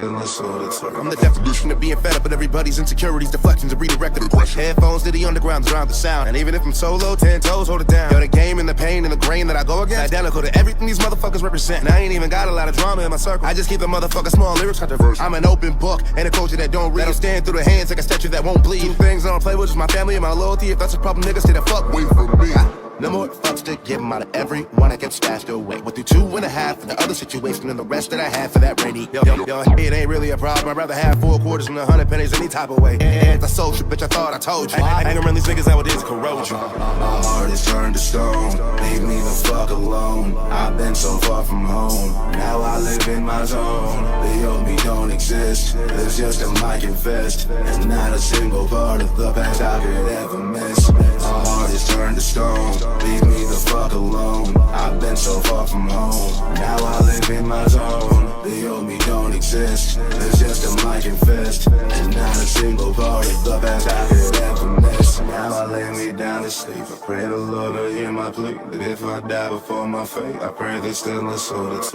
I'm the definition of being fed up, but everybody's insecurities, deflections, and redirected aggression. Headphones to the underground drown the sound, and even if I'm solo, 10 toes hold it down. Yo, the game and the pain and the grain that I go against, identical to everything these motherfuckers represent. And I ain't even got a lot of drama in my circle. I just keep the motherfucker small lyrics controversial. I'm an open book and a culture that don't read. That'll stand through the hands like a statue that won't bleed. Two things I don't play with is my family and my loyalty. If that's a problem, niggas say the fuck wait for me. No more fucks to give them out of everyone that gets stashed away. Went through 2.5 for the other situation and the rest that I had for that rainy. Yo, it ain't really a problem. I'd rather have 4 quarters than 100 pennies any type of way. And the social bitch, I thought I told you. I ain't gonna run these niggas nowadays corrode you. My heart is turned to stone. Leave me the fuck alone. I've been so far from home. Now I live in my zone. The old me don't exist. There's just a mic and fist, and not a single part of the past I could ever miss. My heart is turned to stone. Leave me the fuck alone. I've been so far from home. Now I live in my zone. The old me don't exist. There's just a mic and fist, and not a single part of the past I could ever miss. Now I lay me down to sleep. I pray the Lord will hear my plea, that if I die before my fate, I pray that still a soul that's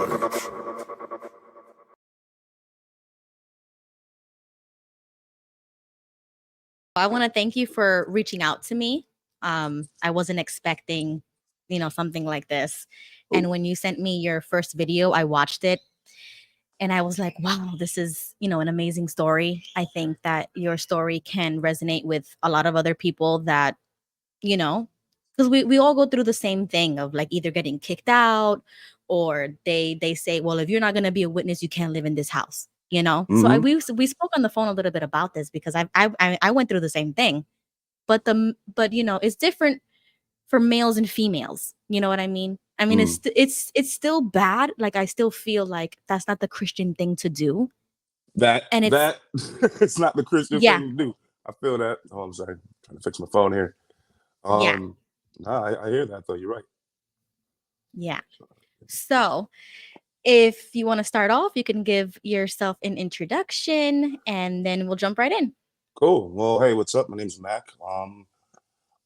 I want to thank you for reaching out to me. I wasn't expecting, something like this. And when you sent me your first video, I watched it and I was like, wow, this is, an amazing story. I think that your story can resonate with a lot of other people that, because we all go through the same thing of like either getting kicked out or they say, well, if you're not going to be a witness, you can't live in this house. So we spoke on the phone a little bit about this because I went through the same thing, but it's different for males and females. You know what I mean? I mean, it's still bad. Like I still feel like that's not the Christian thing to do. And it's not the Christian thing to do. I feel that. Oh, I'm sorry. I'm trying to fix my phone here. Yeah. I hear that though. You're right. Yeah. So if you want to start off, you can give yourself an introduction and then we'll jump right in. Cool. Well, hey, what's up? My name's Macc.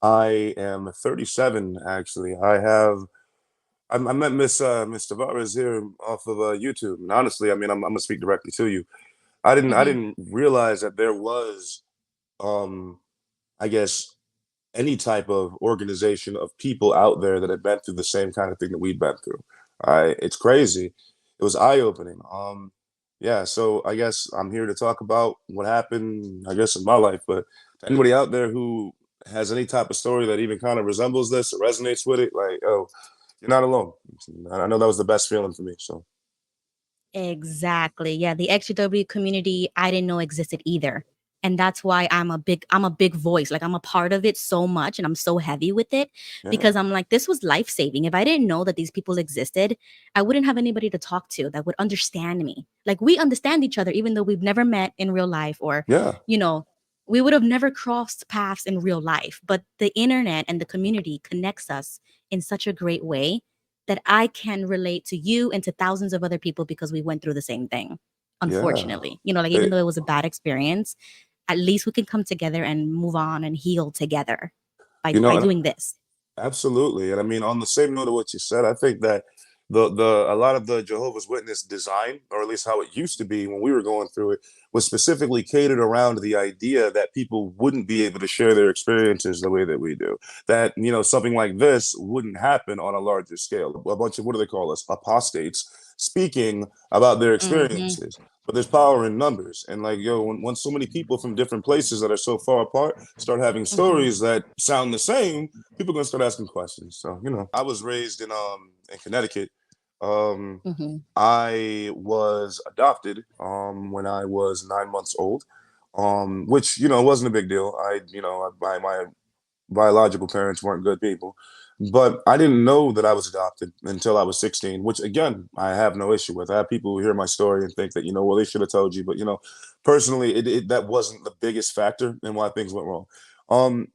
I am 37, actually. I met Miss Tavares here off of YouTube. And honestly, I mean, I'm gonna speak directly to you. I didn't realize that there was, I guess, any type of organization of people out there that had been through the same kind of thing that we'd been through. It's crazy. It was eye-opening. Yeah, so I guess I'm here to talk about what happened, I guess, in my life. But to anybody out there who has any type of story that even kind of resembles this or resonates with it, like, oh, you're not alone. I know that was the best feeling for me. So Exactly. Yeah, the XGW community I didn't know existed either. And that's why I'm a big voice. Like I'm a part of it so much and I'm so heavy with it because I'm like, this was life-saving. If I didn't know that these people existed, I wouldn't have anybody to talk to that would understand me. Like we understand each other even though we've never met in real life or we would have never crossed paths in real life. But the internet and the community connects us in such a great way that I can relate to you and to thousands of other people because we went through the same thing. Unfortunately, even though it was a bad experience, at least we can come together and move on and heal together by doing this. Absolutely. And I mean, on the same note of what you said, I think that a lot of the Jehovah's Witness design, or at least how it used to be when we were going through it, was specifically catered around the idea that people wouldn't be able to share their experiences the way that we do. That, something like this wouldn't happen on a larger scale. A bunch of, what do they call us? Apostates speaking about their experiences. But there's power in numbers. And like, when so many people from different places that are so far apart start having stories that sound the same, people are going to start asking questions. So, I was raised in Connecticut. I was adopted when I was 9 months old, which, wasn't a big deal. My biological parents weren't good people. But I didn't know that I was adopted until I was 16, which, again, I have no issue with. I have people who hear my story and think that, well, they should have told you. But, personally, that wasn't the biggest factor in why things went wrong.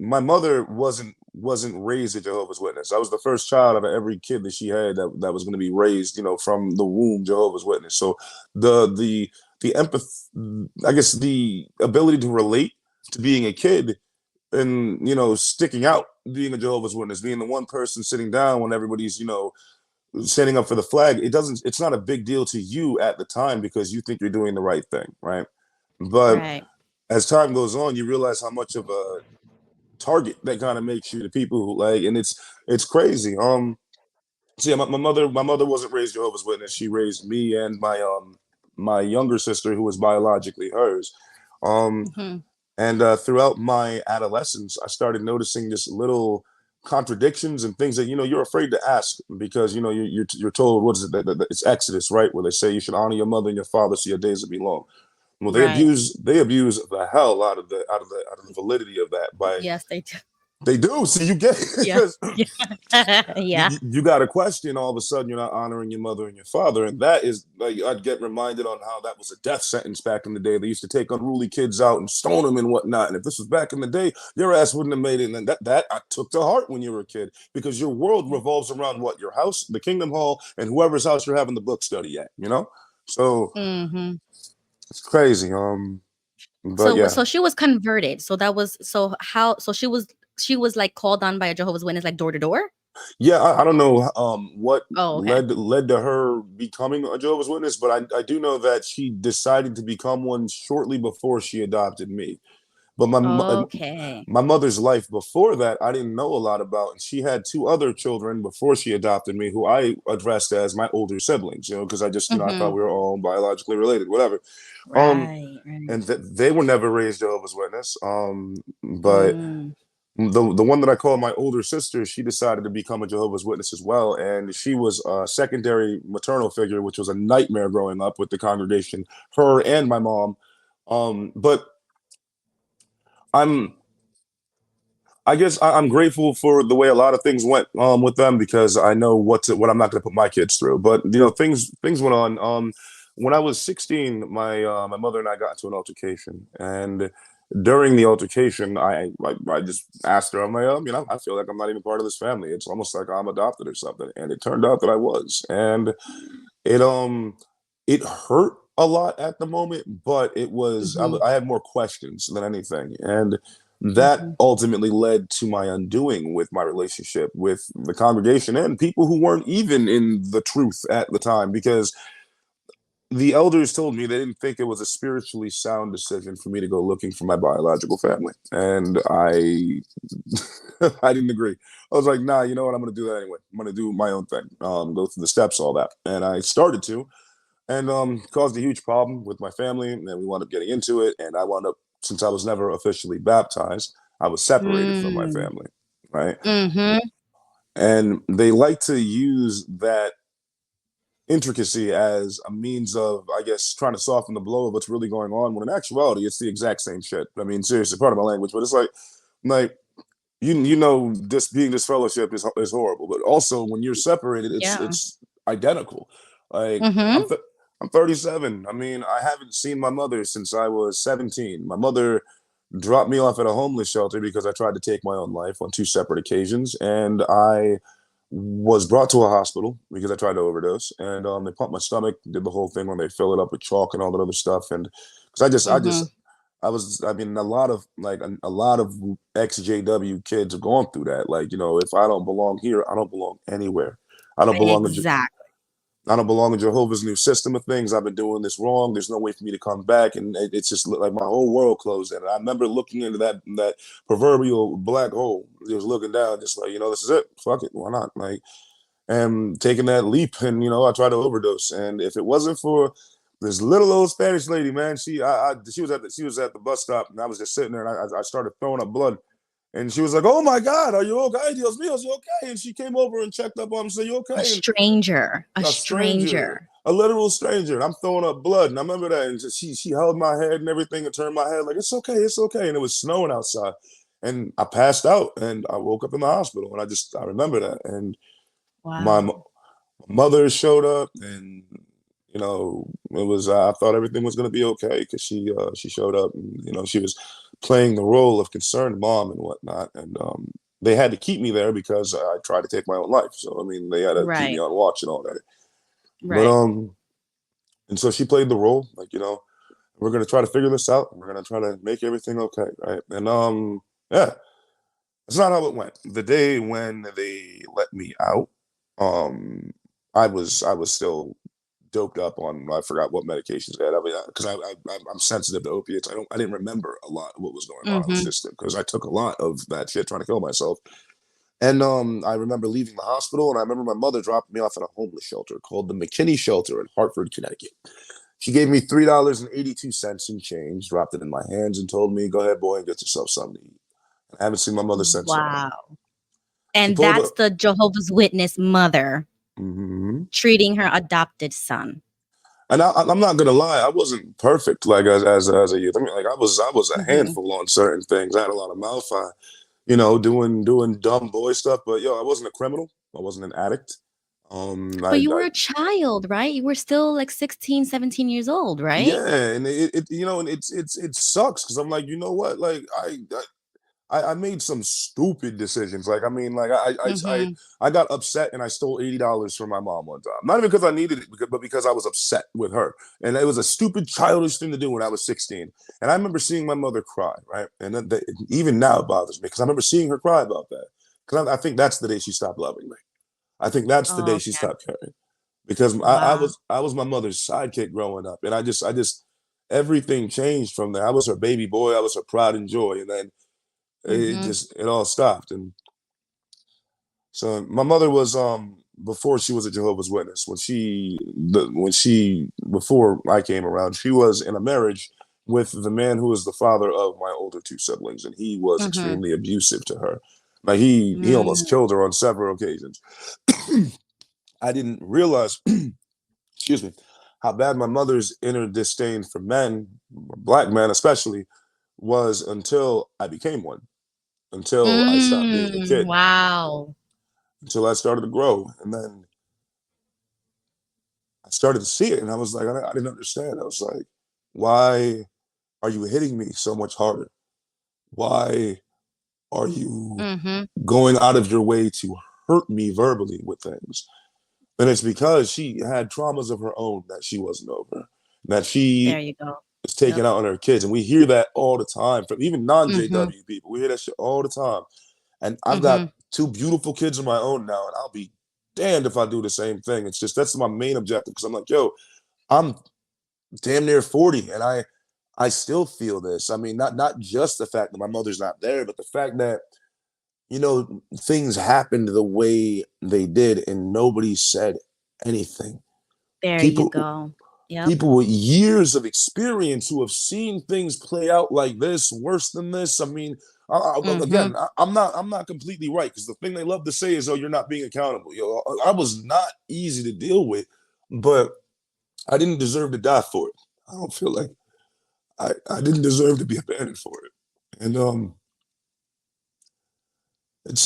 My mother wasn't raised a Jehovah's Witness. I was the first child out of every kid that she had that was going to be raised, from the womb Jehovah's Witness. So the empathy, I guess, the ability to relate to being a kid and sticking out, being a Jehovah's Witness, being the one person sitting down when everybody's standing up for the flag, it's not a big deal to you at the time because you think you're doing the right thing, right? But Right. as time goes on, you realize how much of a target that kind of makes you to people who like, and it's crazy. So yeah, my mother wasn't raised Jehovah's Witness. She raised me and my younger sister, who was biologically hers. Um, Hmm. and throughout my adolescence, I started noticing just little contradictions and things that you're afraid to ask because you're told what is it that it's Exodus, right, where they say you should honor your mother and your father so your days will be long. Well, Right. they abuse the hell out of the validity of that by Yes, they do. they do. See, you get Yeah. because Yeah. Yeah. you got a question. All of a sudden, you're not honoring your mother and your father, and that is like I'd get reminded on how that was a death sentence back in the day. They used to take unruly kids out and stone them and whatnot. And if this was back in the day, your ass wouldn't have made it. And that I took to heart when you were a kid because your world revolves around what your house, the Kingdom Hall, and whoever's house you're having the book study at. So Hmm. it's crazy. But So yeah, so she was converted. So that was so how so she was like called on by a Jehovah's Witness like door to door. yeah, I don't know what Oh, okay. led to her becoming a Jehovah's Witness, but I do know that she decided to become one shortly before she adopted me. But Okay. my mother's life before that, I didn't know a lot about, and she had two other children before she adopted me, who I addressed as my older siblings. Because I just I thought Hmm. we were all biologically related, whatever. Um, Right. Right. and they were never raised Jehovah's Witness. But Mm. the one that I call my older sister, she decided to become a Jehovah's Witness as well, and she was a secondary maternal figure, which was a nightmare growing up with the congregation, her and my mom. But I'm I guess I'm grateful for the way a lot of things went with them because I know what I'm not going to put my kids through. But things went on. When I was 16, my mother and I got into an altercation, and during the altercation, I just asked her, I'm like, I feel like I'm not even part of this family. It's almost like I'm adopted or something. And it turned out that I was, and it it hurt a lot at the moment, but it was Hmm. I had more questions than anything, and that Hmm. ultimately led to my undoing with my relationship with the congregation and people who weren't even in the truth at the time because the elders told me they didn't think it was a spiritually sound decision for me to go looking for my biological family, and I I didn't agree. I was like, nah, you know what, I'm going to do that anyway. I'm going to do my own thing, go through the steps, all that. And I started to, and caused a huge problem with my family. And then we wound up getting into it, and I wound up, since I was never officially baptized, I was separated from my Mm. family, right? Hmm. And they like to use that intricacy as a means of, I guess, trying to soften the blow of what's really going on. When in actuality, it's the exact same shit. I mean, seriously, part of my language, but it's like this being disfellowshipped is horrible, but also when you're separated, Yeah. it's identical. Like Hmm. I'm 37. I mean, I haven't seen my mother since I was 17. My mother dropped me off at a homeless shelter because I tried to take my own life on two separate occasions, and I was brought to a hospital because I tried to overdose, and they pumped my stomach, did the whole thing when they fill it up with chalk and all that other stuff, and because Hmm. I mean, a lot of ex-JW kids have gone through that. Like, if I don't belong here, I don't belong anywhere. I don't belong in Exactly. I don't belong in Jehovah's new system of things. I've been doing this wrong. There's no way for me to come back, and it's just like my whole world closed in. And I remember looking into that proverbial black hole. Just looking down, just like this is it. Fuck it, why not? Like, and taking that leap, and I tried to overdose. And if it wasn't for this little old Spanish lady, man, she was at the bus stop, and I was just sitting there, and I started throwing up blood. And she was like, "Oh my God, are you okay? Dios mío, you okay?" And she came over and checked up on me and said, "You A okay?" And stranger. A a stranger, stranger. a literal stranger, and I'm throwing up blood. And I remember that, and she held my head and everything, and turned my head like, "It's okay, it's okay." And it was snowing outside, and I passed out, and I woke up in the hospital, and I remember that, and my Wow. mother showed up, and it was I thought everything was going to be okay because she showed up, and she was playing the role of concerned mom and whatnot, and they had to keep me there because I tried to take my own life. So I mean, they had to keep me Right. on watch and all that. But Right. and so she played the role, like we're gonna try to figure this out. We're gonna try to make everything okay, right? And yeah, that's not how it went. The day when they let me out, um, I was still doped up on, I forgot what medications I had. I mean, because I'm sensitive to opiates. I didn't remember a lot of what was going on in the Mm-hmm. system because I took a lot of that shit trying to kill myself. And I remember leaving the hospital, and I remember my mother dropped me off at a homeless shelter called the McKinney Shelter in Hartford, Connecticut. She gave me $3.82 in change, dropped it in my hands, and told me, "Go ahead, boy, and get yourself something to eat." I haven't seen my mother since then. Wow. She And pulled that's up. the Jehovah's Witness mother Mhm. treating her adopted son. And I'm not gonna lie, I wasn't perfect like as a youth. I mean, like I was a Mm-hmm. handful on certain things. I had a lot of mouth. I, doing dumb boy stuff. But yo, I wasn't a criminal. I wasn't an addict. But you were I a child, right? You were still like 16, 17 years old, right? yeah, and and it sucks because I'm like, you know what, like I made some stupid decisions. Like, I mean, like Mm-hmm. I got upset and I stole $80 from my mom one time. Not even because I needed it, but because I was upset with her. And it was a stupid, childish thing to do when I was 16. And I remember seeing my mother cry, right? And even now it bothers me because I remember seeing her cry about that. Because I think that's the day she stopped loving me. I think that's the Oh, day she okay. stopped caring. Because Wow. I was my mother's sidekick growing up, and I just everything changed from there. I was her baby boy. I was her pride and joy, and then Mm-hmm. it all stopped. And so my mother was before she was a Jehovah's Witness, when she before I came around, she was in a marriage with the man who was the father of my older two siblings, and he was Mm-hmm. extremely abusive to her. Like he almost Mm. killed her on several occasions. I didn't realize, excuse me, how bad my mother's inner disdain for men, black men especially, was until I became one, until I stopped being a Mm. kid, Wow. until I started to grow. And then I started to see it, and I was like, I didn't understand. I was like, why are you hitting me so much harder? Why are you Mm-hmm. going out of your way to hurt me verbally with things? And it's because she had traumas of her own that she wasn't over, that There she you go. is Yep. taking out on her kids. And we hear that all the time from even non Mm-hmm. JW people. We hear that shit all the time. And I've got Mm-hmm. two beautiful kids of my own now, and I'll be damned if I do the same thing. It's just that's my main objective because I'm like, yo, I'm damn near 40 and I still feel this. I mean, not just the fact that my mother's not there, but the fact that things happened the way they did and nobody said anything. There you People go. Yep. people with years of experience who have seen things play out like this, worse than this. I mean, Mm-hmm. again, I'm not completely right because the thing they love to say is, "Oh, you're not being accountable." I was not easy to deal with, but I didn't deserve to die for it. I don't feel like I didn't deserve to be abandoned for it. And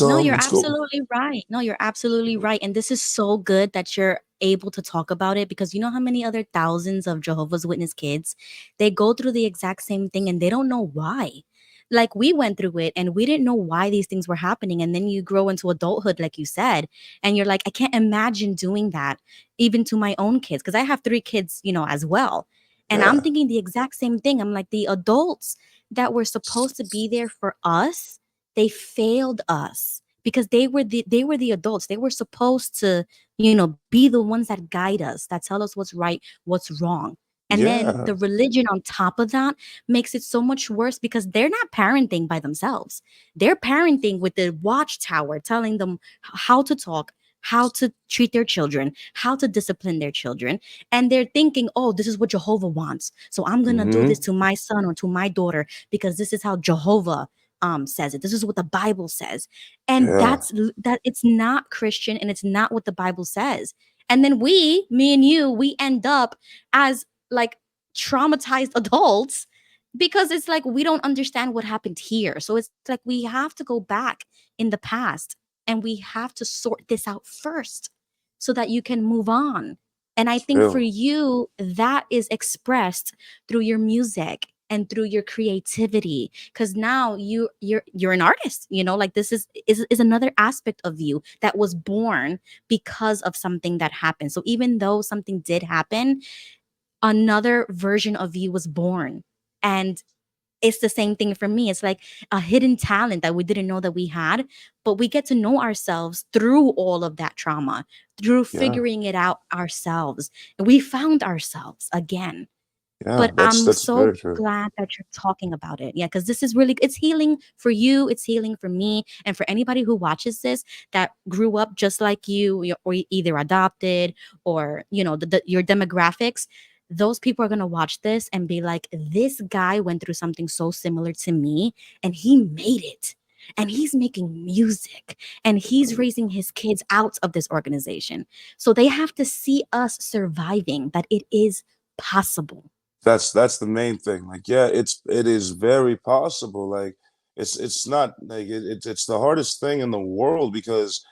No, you're it's cool. absolutely right. No, you're absolutely right. And this is so good that you're able to talk about it because you know how many other thousands of Jehovah's Witness kids they go through the exact same thing and they don't know why. Like we went through it and we didn't know why these things were happening. And then you grow into adulthood, like you said, and you're like, I can't imagine doing that even to my own kids because I have three kids, as well. And I'm Yeah, thinking the exact same thing. I'm like, the adults that were supposed to be there for us they failed us because they were the adults. They were supposed to, be the ones that guide us, that tell us what's right, what's wrong. And then yeah, the religion on top of that makes it so much worse because they're not parenting by themselves. They're parenting with the watchtower telling them how to talk, how to treat their children, how to discipline their children. And they're thinking, oh, this is what Jehovah wants. So I'm going to do this hmm, to my son or to my daughter because this is how Jehovah says it. This is what the Bible says. And yeah, that it's not Christian and it's not what the Bible says. And then me and you, we end up as like traumatized adults because it's like we don't understand what happened here. So it's like we have to go back in the past and we have to sort this out first so that you can move on. And I it's think for real. you, that is expressed through your music and through your creativity because now you're an artist, like this is another aspect of you that was born because of something that happened. So even though something did happen, another version of you was born. And It's the same thing for me. It's like a hidden talent that we didn't know that we had, but we get to know ourselves through all of that trauma, through Yeah, figuring it out ourselves. And we found ourselves again. yeah, But I'm that's so very true. glad that you're talking about it. Yeah, because this is really, it's healing for you, it's healing for me, and for anybody who watches this that grew up just like you, or either adopted, or your demographics. Those people are going to watch this and be like, this guy went through something so similar to me and he made it. And he's making music and he's raising his kids out of this organization. So they have to see us surviving, that it is possible. That's the main thing. Like, yeah, it is very possible. Like, it's not like it's the hardest thing in the world because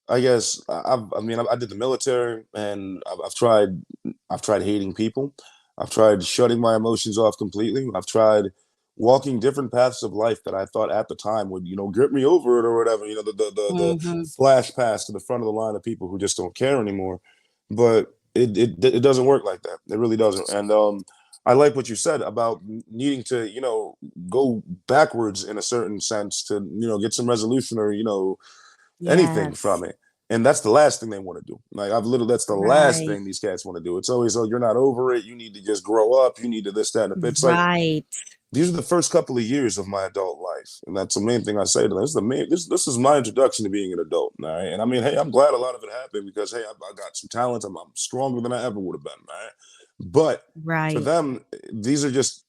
I guess I mean I did the military and I've tried hating people. I've tried shutting my emotions off completely. I've tried walking different paths of life that I thought at the time would, get me over it or whatever, the Mhm. flash pass to the front of the line of people who just don't care anymore. But it doesn't work like that. It really doesn't. And I like what you said about needing to, go backwards in a certain sense to, get some resolution or, anything Yes. from it. And that's the last thing they want to do. Like that's the last Right. thing these cats want to do. It's always, oh, you're not over it. You need to just grow up. You need to this, that. And it's like Right. these are the first couple of years of my adult life, and that's the main thing I say to them. This is my introduction to being an adult, all right? And I mean, hey, I'm glad a lot of it happened because hey, I got some talents. I'm stronger than I ever would have been, right? But for Right. them, these are just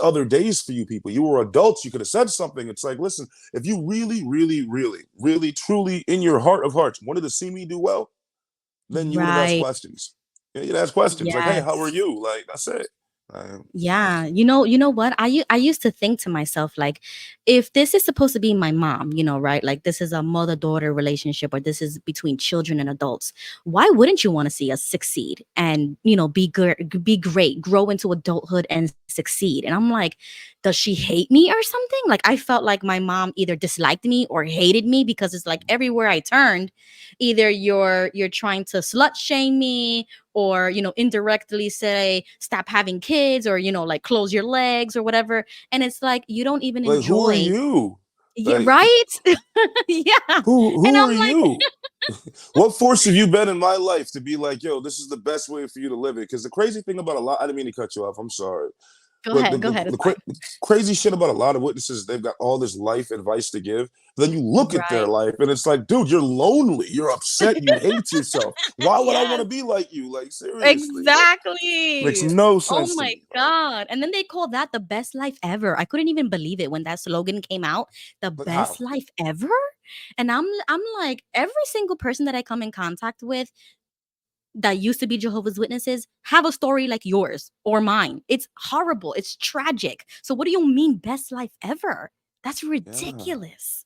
other days for you people. You were adults. You could have said something. It's like, listen, if you really, really, really, really, truly, in your heart of hearts, wanted to see me do well, then you would have asked Right. questions. Yeah, you'd ask questions like, hey, how are Yes. you? Like, that's it. Yeah, you know what? I used to think to myself like, if this is supposed to be my mom, right? Like this is a mother-daughter relationship, or this is between children and adults. Why wouldn't you want to see us succeed and be good, be great, grow into adulthood and succeed? And I'm like, does she hate me or something? Like I felt like my mom either disliked me or hated me, because it's like everywhere I turned, either you're trying to slut shame me, or indirectly say stop having kids, or like close your legs or whatever. And it's like you don't even Like, who are enjoy. you? Yeah, Like, right. Yeah. And who I'm are like, you? What force have you been in my life to be like, yo, this is the best way for you to live it? Because the crazy thing about a lot, I didn't mean to cut you off. I'm sorry. go But ahead, go ahead, it's fine. crazy shit about a lot of witnesses, they've got all this life advice to give. Then you look at their Right. life and it's like, dude, you're lonely. You're upset. You hate yourself. Why would I want Yes. to be like you? Like, seriously. Like, makes Exactly. no Oh sense to my me, bro. God. And then they call that the best life ever. I couldn't even believe it when that slogan came out. The Like, how? best life ever? And I'm like, every single person that I come in contact with that used to be Jehovah's Witnesses have a story like yours or mine. It's horrible. It's tragic. So what do you mean best life ever? That's Yeah. ridiculous.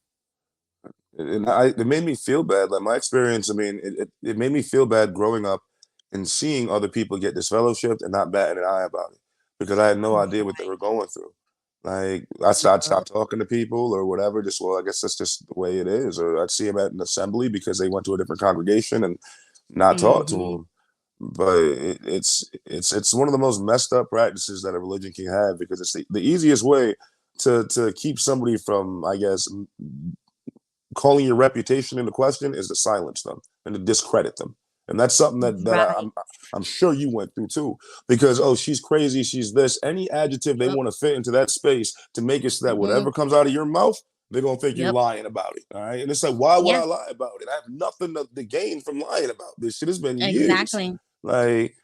And it made me feel bad. Like my experience, I mean, it made me feel bad growing up and seeing other people get disfellowshipped and not batting an eye about it because I had no idea what they Right. were going through. Like I'd Yep. stop talking to people or whatever. Just well, I guess that's just the way it is. Or I'd see them at an assembly because they went to a different congregation and not talk to Mhm. them. But it's one of the most messed up practices that a religion can have because it's the easiest way to keep somebody from, I guess, calling your reputation into question is to silence them and to discredit them. And that's something that Right. I'm sure you went through too, because oh, she's crazy, she's this. Any adjective they Yep. want to fit into that space to make it so that Mhm. whatever comes out of your mouth, they're gonna think you're Yep. lying about it. All right. And it's like, why would Yeah, I lie about it? I have nothing to gain from lying about this shit. It's been years. exactly. Like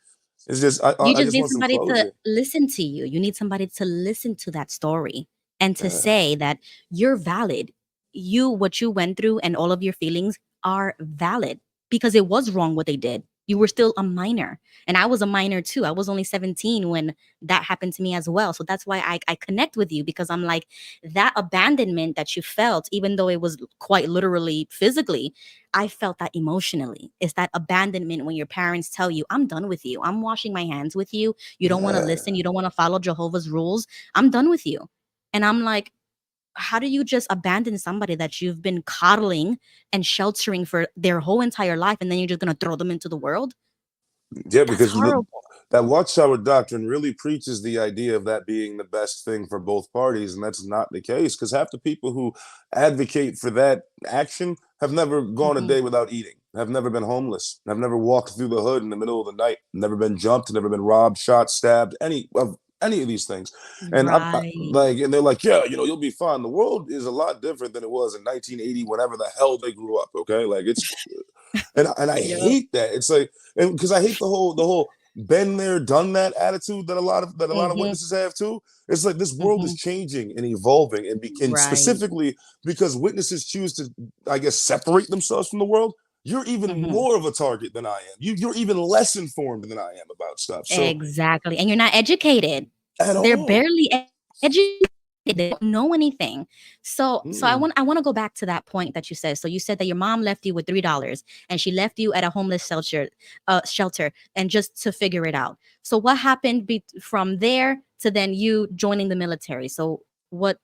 it's just You I just just need want some somebody to closure. listen to you. You need somebody to listen to that story and to Yeah. say that you're valid. What you went through and all of your feelings are valid, because it was wrong what they did. You were still a minor. And I was a minor too. I was only 17 when that happened to me as well. So that's why I connect with you, because I'm like, that abandonment that you felt, even though it was quite literally physically, I felt that emotionally. It's that abandonment when your parents tell you, I'm done with you. I'm washing my hands with you. You don't want to listen. Yeah. You don't want to follow Jehovah's rules. I'm done with you. And I'm like, how do you just abandon somebody that you've been coddling and sheltering for their whole entire life, and then you're just going to throw them into the world? Yeah, That's because horrible. that Watchtower doctrine really preaches the idea of that being the best thing for both parties, and that's not the case, because half the people who advocate for that action have never gone a Mhm. day without eating, have never been homeless, have never walked through the hood in the middle of the night, never been jumped, never been robbed, shot, stabbed, any of these things. And Right. and they're like, yeah, you'll be fine. The world is a lot different than it was in 1980, whenever the hell they grew up. Okay, like it's, and I Yep. hate that. It's like, and because I hate the whole been there, done that attitude that a lot of Mhm. witnesses have too. It's like this world is Mhm. changing and evolving, and Right. specifically because witnesses choose to, I guess, separate themselves from the world. You're even Mhm. more of a target than I am. You're even less informed than I am about stuff. So Exactly, and you're not educated. at They're all. barely educated. They don't know anything. So Mm-mm. I want to go back to that point that you said. So you said that your mom left you with $3 and she left you at a homeless shelter and just to figure it out. So what happened from there to then you joining the military? So what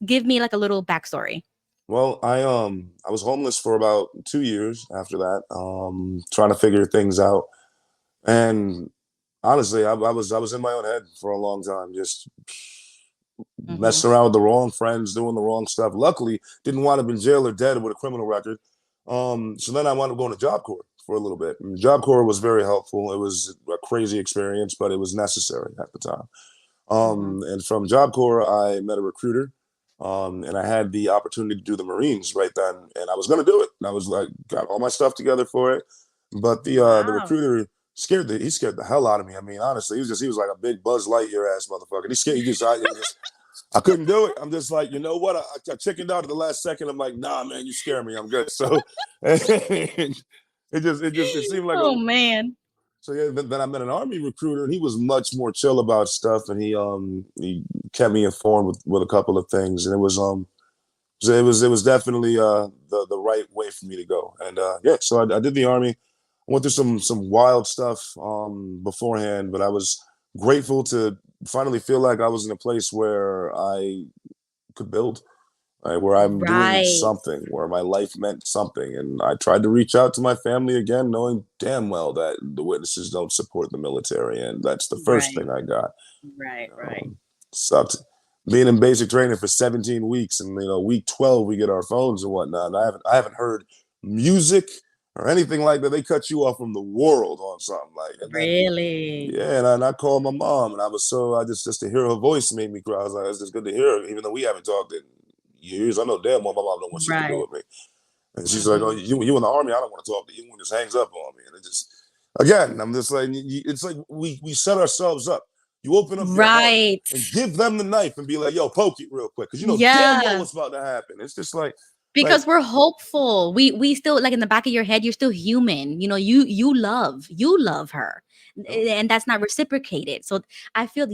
give me like a little backstory. Well, I was homeless for about 2 years after that, trying to figure things out. And honestly, I was in my own head for a long time, just Mhm. messing around with the wrong friends, doing the wrong stuff. Luckily, didn't wind up in jail or dead with a criminal record. So then I wound up going to Job Corps for a little bit. And Job Corps was very helpful. It was a crazy experience, but it was necessary at the time. Mhm. And from Job Corps, I met a recruiter, and I had the opportunity to do the Marines right then, and I was going to do it. And I was like, got all my stuff together for it, but the Wow. recruiter he scared the hell out of me. I mean, honestly, he was like a big Buzz Lightyear ass motherfucker. He scared. I couldn't do it. I'm just like, you know what? I chickened out at the last second. I'm like, nah, man, you scare me. I'm good. So it seemed like a Oh man. so yeah, then I met an army recruiter, and he was much more chill about stuff, and he kept me informed with a couple of things, and it was definitely the right way for me to go, and yeah, so I did the army. I went through some wild stuff beforehand, but I was grateful to finally feel like I was in a place where I could build, right, where I'm doing Right. something, where my life meant something. And I tried to reach out to my family again, knowing damn well that the witnesses don't support the military. And that's the first Right. thing I got. Right. Right. Sucked. Being in basic training for 17 weeks, and week 12 we get our phones and whatnot. And I haven't heard music or anything like that. They cut you off from the world on something like, and then Really? yeah, and I called my mom, and I just to hear her voice made me cry. I was like, it's just good to hear her, even though we haven't talked in years. I know damn well my mom know what she can do Right. with me. And she's like, oh, Mhm. you in the army? I don't want to talk to you. And just hangs up on me. And it just, again, I'm just like, it's like we set ourselves up. You open up your heart Right. and give them the knife and be like, yo, poke it real quick. Because you know damn well Yeah. what's about to happen. It's just like, Because we're hopeful. We still like in the back of your head, you're still human. You love her. oh, And that's not reciprocated. So I feel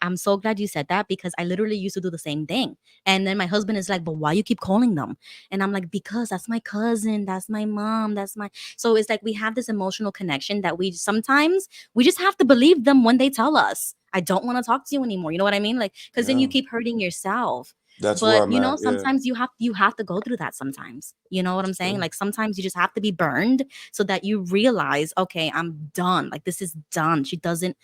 I'm so glad you said that because I literally used to do the same thing. And then my husband is like, but why you keep calling them? And I'm like, because that's my cousin, that's my mom, that's my so it's like we have this emotional connection that we sometimes we just have to believe them when they tell us, I don't want to talk to you anymore. You know what I mean? Like, because then you yeah, keep hurting yourself. that's where But I'm at. Yeah, sometimes you have to go through that sometimes. You know what I'm saying? true. Like sometimes you just have to be burned so that you realize, okay, I'm done. Like this is done. She doesn't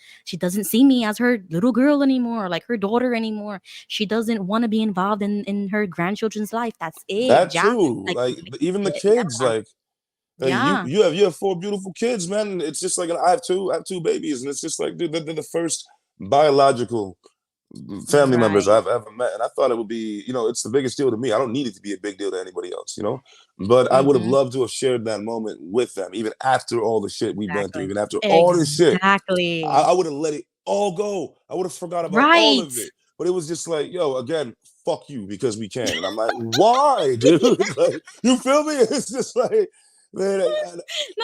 see me as her little girl anymore, like her daughter anymore. She doesn't want to be involved in her grandchildren's life. That's it. That Yeah. too. Like Like even the yeah. kids, like you Yeah. you have four beautiful kids, man. And it's just like, and I have two babies, and it's just like, dude, they're the first biological family members Right. I've ever met, and I thought it would be, it's the biggest deal to me. I don't need it to be a big deal to anybody else. But I would have Hmm. loved to have shared that moment with them, even after all the shit we've been through, Exactly. even after all this shit. I, Exactly. I would have let it all go. I would have forgot about all Right. of it. But it was just like, yo, again, fuck you because we can. And I'm like, why, dude? Like, you feel me? It's just like, man, No,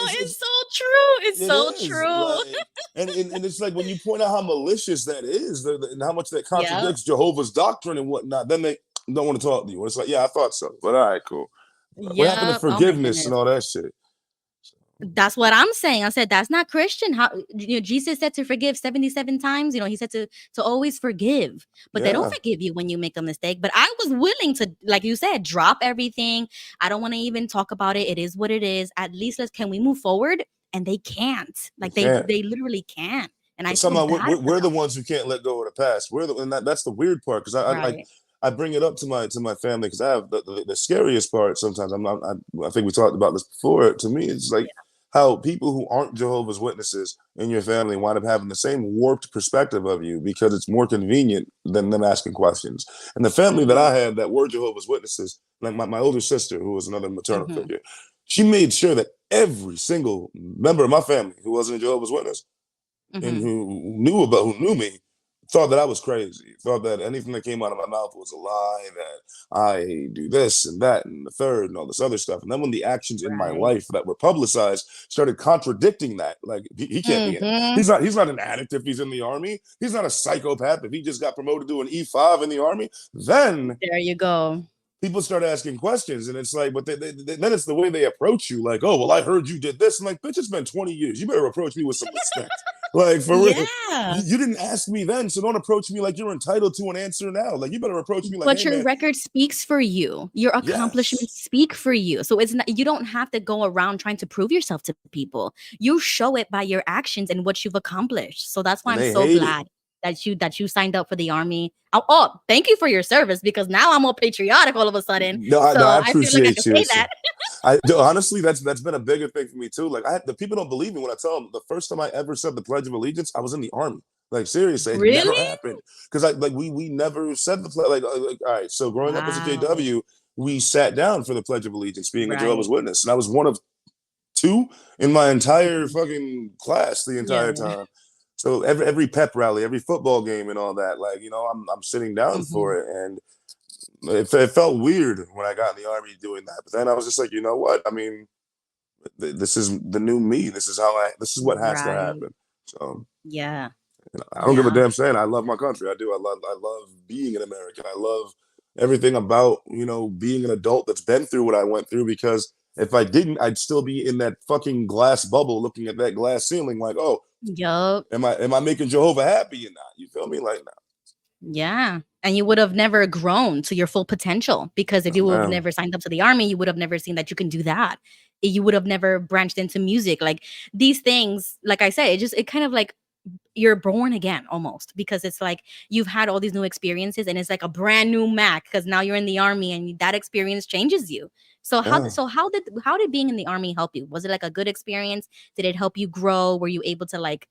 it's it's so true. It's it so is true. like, and it's like when you point out how malicious that is, and how much that Yep. contradicts Jehovah's doctrine and whatnot, then they don't want to talk to you. And it's like, yeah, I thought so, but all right, cool. What happened to Yep. Oh my forgiveness and goodness. all that shit? That's what I'm saying. I said that's not Christian. How Jesus said to forgive 77 times. He said to always forgive, but they don't Yeah, forgive you when you make a mistake. But I was willing to, like you said, drop everything. I don't want to even talk about it. It is what it is. At least can we move forward? And they can't. you Like they can't. they literally can't. And I But feel somehow bad for we're the them. ones who can't let go of the past. And that's the weird part because Right. I bring it up to my family because I have the scariest part sometimes. I think we talked about this before. To me, it's like how people who aren't Jehovah's Witnesses in your family wind up having the same warped perspective of you because it's more convenient than them asking questions. And the family that Mhm. I had that were Jehovah's Witnesses, like my older sister, who was another maternal Mhm. figure, she made sure that every single member of my family who wasn't a Jehovah's Witness and Mhm. who knew me thought that I was crazy, thought that anything that came out of my mouth was a lie, that I do this and that and the third and all this other stuff. And then when the actions in my Right. life that were publicized started contradicting that, like he can't be in. Mhm. He's not an addict if he's in the army. He's not a psychopath if he just got promoted to an E5 in the army. Then There you go. people start asking questions, and it's like, but then it's the way they approach you, like, oh, well, I heard you did this. I'm like, bitch, it's been 20 years. You better approach me with some respect. Like, for real. Yeah. You didn't ask me then, so don't approach me like you're entitled to an answer now. Like, you better approach me like, But hey, your man, record speaks for you. Your yes. accomplishments speak for you. So it's not, you don't have to go around trying to prove yourself to people. You show it by your actions and what you've accomplished. So that's why And I'm they so hate it. glad that you signed up for the army. Oh, thank you for your service because now I'm more patriotic all of a sudden. So No, I I feel like I can appreciate you. say that. Honestly, that's been a bigger thing for me too. Like, the people don't believe me when I tell them the first time I ever said the Pledge of Allegiance, I was in the army. Like, seriously, it never Really? happened because we never said the pledge. Like, all right. So growing up as a Wow. JW, we sat down for the Pledge of Allegiance, being a Jehovah's Right. Witness, and I was one of two in my entire Mhm. fucking class the Yeah. entire time. So every pep rally, every football game, and all that, like, I'm sitting down Mhm. for it, and it felt weird when I got in the army doing that. But then I was just like, you know what? I mean, this is the new me. This is what has to Right. happen. So Yeah. I don't give a Yeah. damn saying I love my country. I do. I love being an American. I love everything about, being an adult that's been through what I went through, because if I didn't, I'd still be in that fucking glass bubble looking at that glass ceiling like, oh, Yup. am I making Jehovah happy or not? You feel me? Like, Yeah. And you would have never grown to your full potential because if no, you would have man. never signed up to the army, you would have never seen that you can do that. You would have never branched into music. Like these things, like I said, it kind of like you're born again almost because it's like you've had all these new experiences and it's like a brand new Mac because now you're in the army and that experience changes you. So Yeah. how did being in the army help you? Was it like a good experience? Did it help you grow? Were you able to like,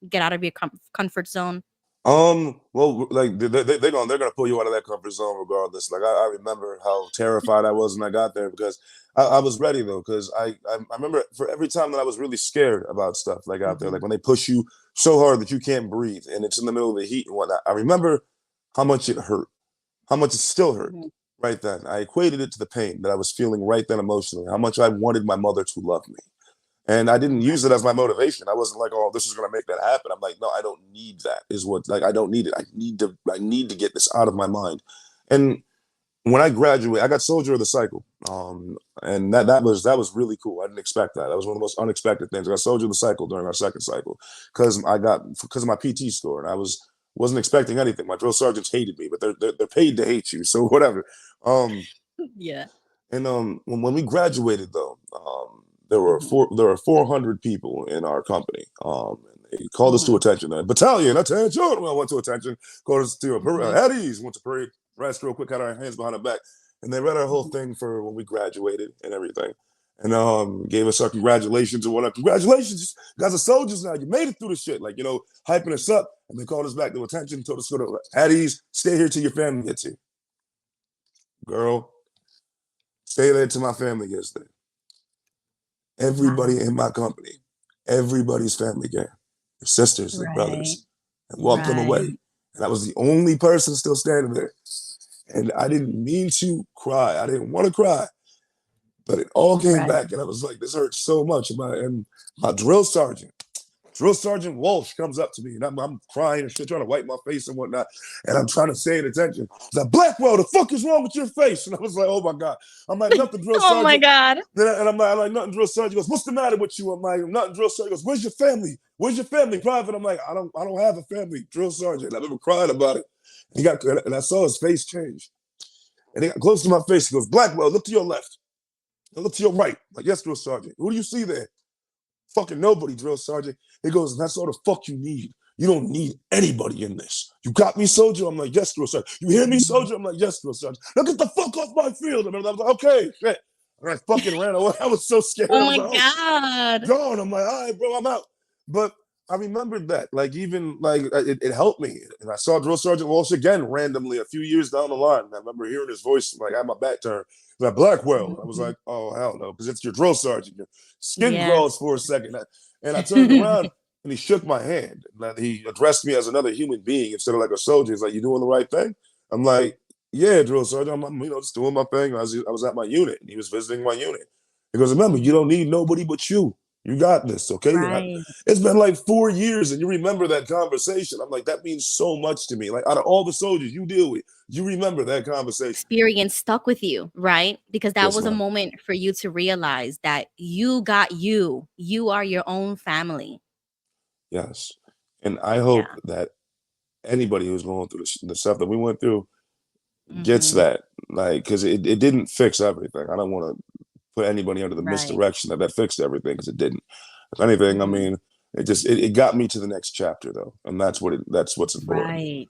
get out of your comfort zone? Well, like they're gonna pull you out of that comfort zone regardless. Like, I remember how terrified I was when I got there, because I was ready though, because I remember for every time that I was really scared about stuff like out there, like Mhm. when they push you so hard that you can't breathe and it's in the middle of the heat and whatnot. I remember how much it hurt, how much it still hurt Mhm. right then. I equated it to the pain that I was feeling right then emotionally, how much I wanted my mother to love me. And I didn't use it as my motivation. I wasn't like, oh, this is gonna make that happen. I'm like, no, I don't need that. Is what, like, I don't need it. I need to get this out of my mind. And when I graduated, I got Soldier of the Cycle. And that was really cool. I didn't expect that. That was one of the most unexpected things. I got Soldier of the Cycle during our second cycle because of my PT score. And wasn't expecting anything. My drill sergeants hated me, but they're paid to hate you. So whatever. Um, Yeah. and when we graduated, though, Mhm. there were 400 people in our company. And they called us to Mhm. attention. Battalion attention. Well, went to attention. Called us to a Mhm. at ease. Went to parade. Rest real quick. Had our hands behind our back, and they read our whole Mhm. thing for when we graduated and everything. And gave us our congratulations and whatnot. Congratulations, you guys are soldiers now. You made it through the shit. Like, hyping us up. And they called us back to attention. Told us to go to at ease. Stay here till your family gets here. Girl, stay there till my family gets there. Wow. Everybody in my company, everybody's family came, their sisters, their Right. brothers, and walked them Right. away. And I was the only person still standing there. And I didn't mean to cry. I didn't want to cry, but it all came Right. back. And I was like, this hurts so much. And my drill sergeant, Drill Sergeant Walsh, comes up to me, and I'm crying and shit, trying to wipe my face and whatnot. And I'm trying to say it attention. He's like, Blackwell, the fuck is wrong with your face? And I was like, oh my God. I'm like, nothing, Drill Oh my Sergeant. God. And I'm like, nothing, Drill Sergeant. He goes, what's the matter with you? I'm like, nothing, Drill Sergeant. He goes, where's your family? Where's your family, Private? I'm like, I don't have a family, Drill Sergeant. I remember crying about it. And I saw his face change. And he got close to my face. He goes, Blackwell, look to your left. And look to your right. I'm like, yes, Drill Sergeant. Who do you see there? fucking nobody, drill sergeant. He goes, that's all the fuck you need. You don't need anybody in this. You got me, soldier? I'm like, yes, drill sergeant. You hear me, soldier? I'm like, yes, drill sergeant. Now get the fuck off my field. And I was like, okay, shit. And I fucking ran away. I was so scared. Oh I was my like, oh, God. gone. I'm like, all right, bro, I'm out. But I remembered that, like, even like it helped me. And I saw Drill Sergeant Walsh again randomly a few years down the line. And I remember hearing his voice, like, I had my back turned. Like, Blackwell. I was Mhm. like, oh, hell no, because it's your drill sergeant. Your skin crawls Yes. for a second. And I turned around and he shook my hand. And he addressed me as another human being instead of like a soldier. He's like, you doing the right thing? I'm like, yeah, Drill Sergeant. I'm just doing my thing. I was at my unit and he was visiting my unit. He goes, remember, you don't need nobody but you. You got this, okay? Right. It's been like 4 years and you remember that conversation. I'm like, that means so much to me. Like, out of all the soldiers you deal with, you remember that conversation. Experience stuck with you, right? Because that Yes, was a ma'am. moment for you to realize that you got you. You are your own family. Yes. And I hope Yeah. that anybody who's going through the stuff that we went through gets Hmm. that. Like, because it didn't fix everything. I don't want to put anybody under the Right. misdirection that fixed everything, because it didn't. If anything, I Hmm. mean, it got me to the next chapter though. And that's what's important. Right.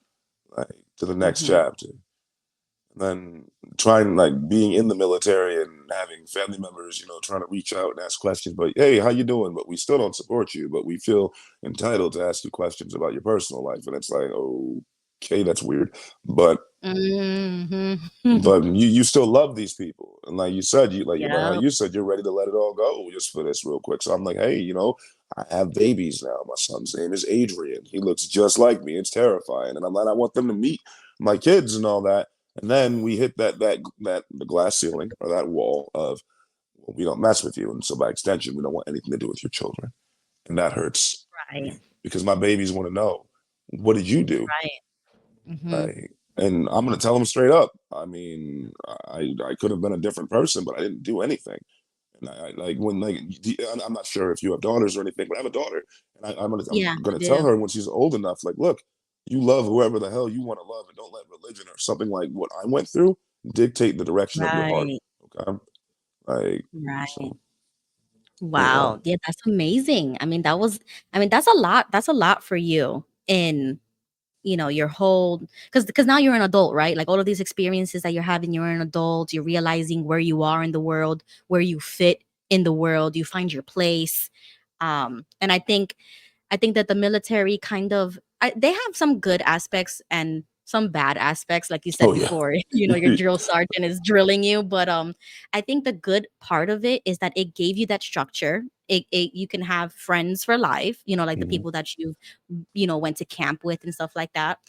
Like, to the next Hmm. chapter. And then trying, like, being in the military and having family members, trying to reach out and ask questions, but hey, how you doing? But we still don't support you, but we feel entitled to ask you questions about your personal life. And it's like, okay, that's weird. But Hmm. you still love these people, and like you said, how Yep. you said you're ready to let it all go just for this real quick. So I'm like, hey, I have babies now. My son's name is Adrian. He looks just like me. It's terrifying, and I'm like, I want them to meet my kids and all that. And then we hit the glass ceiling, or that wall of, well, we don't mess with you, and so by extension, we don't want anything to do with your children, and that hurts Right. me because my babies want to know, what did you do? Right. Hmm. Like, and I'm gonna tell them straight up. I mean, I could have been a different person, but I didn't do anything. And I like when like I'm not sure if you have daughters or anything, but I have a daughter, and I'm Yeah, I gonna tell do. her when she's old enough, like, look, you love whoever the hell you want to love, and don't let religion or something like what I went through dictate the direction of your heart. Right. Okay, like, Right. so yeah, Wow. Yeah, that's amazing. I mean, that's a lot for you in, your whole, because now you're an adult, right? Like all of these experiences that you're having, you're an adult, you're realizing where you are in the world, where you fit in the world, you find your place. And I think that the military kind of, they have some good aspects and some bad aspects, like you said oh yeah, before. Your drill sergeant is drilling you, but I think the good part of it is that it gave you that structure. You can have friends for life, like the Mhm. people that you've went to camp with and stuff like that.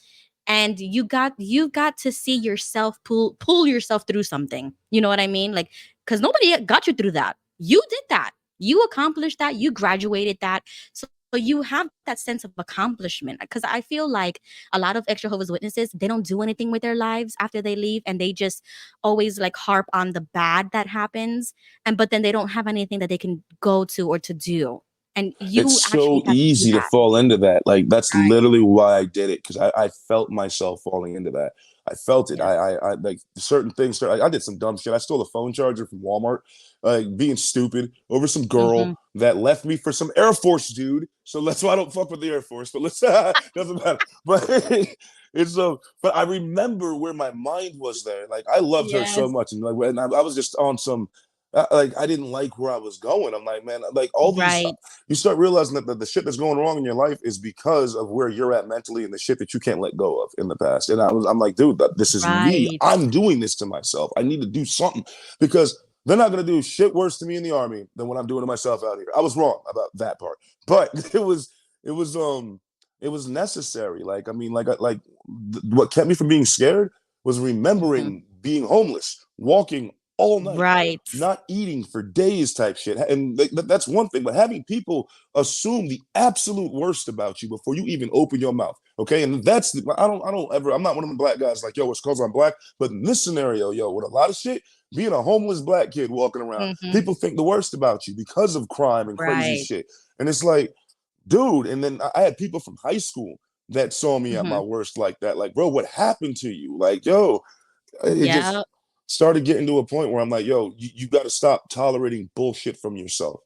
And you got to see yourself pull yourself through something. You know what I mean? Like, because nobody got you through that. You did that. You accomplished that. You graduated that. So you have that sense of accomplishment. Because I feel like a lot of extra Jehovah's Witnesses, they don't do anything with their lives after they leave, and they just always like harp on the bad that happens, and but then they don't have anything that they can go to or to do. And It's you so actually got to do easy to that. fall into that. Like, that's Right. literally why I did it, because I felt myself falling into that. I felt it. Yeah. I like certain things. I did some dumb shit. I stole a phone charger from Walmart, like being stupid over some Hmm. girl that left me for some Air Force dude. So that's why I don't fuck with the Air Force. But let's doesn't matter. But but I remember where my mind was there. Like, I loved her so Yes. much, and like, and I was just on some. Like, I didn't like where I was going. I'm like, man, like all these, Right. you start realizing that the shit that's going wrong in your life is because of where you're at mentally and the shit that you can't let go of in the past. And I'm like, dude, this is me. Right. I'm doing this to myself. I need to do something, because they're not going to do shit worse to me in the army than what I'm doing to myself out here. I was wrong about that part, but it was, it was necessary. Like, I mean, what kept me from being scared was Mhm. remembering being homeless, walking all night, Right. not eating for days type shit. And that's one thing, but having people assume the absolute worst about you before you even open your mouth. Okay. And I don't ever, I'm not one of the black guys like, yo, it's because I'm black. But in this scenario, yo, with a lot of shit, being a homeless black kid walking around, Mhm. people think the worst about you because of crime and crazy Right. shit. And it's like, dude, and then I had people from high school that saw me at my Mhm. worst like that. Like, bro, what happened to you? Like, yo, it just Yeah. started getting to a point where I'm like, yo, you got to stop tolerating bullshit from yourself.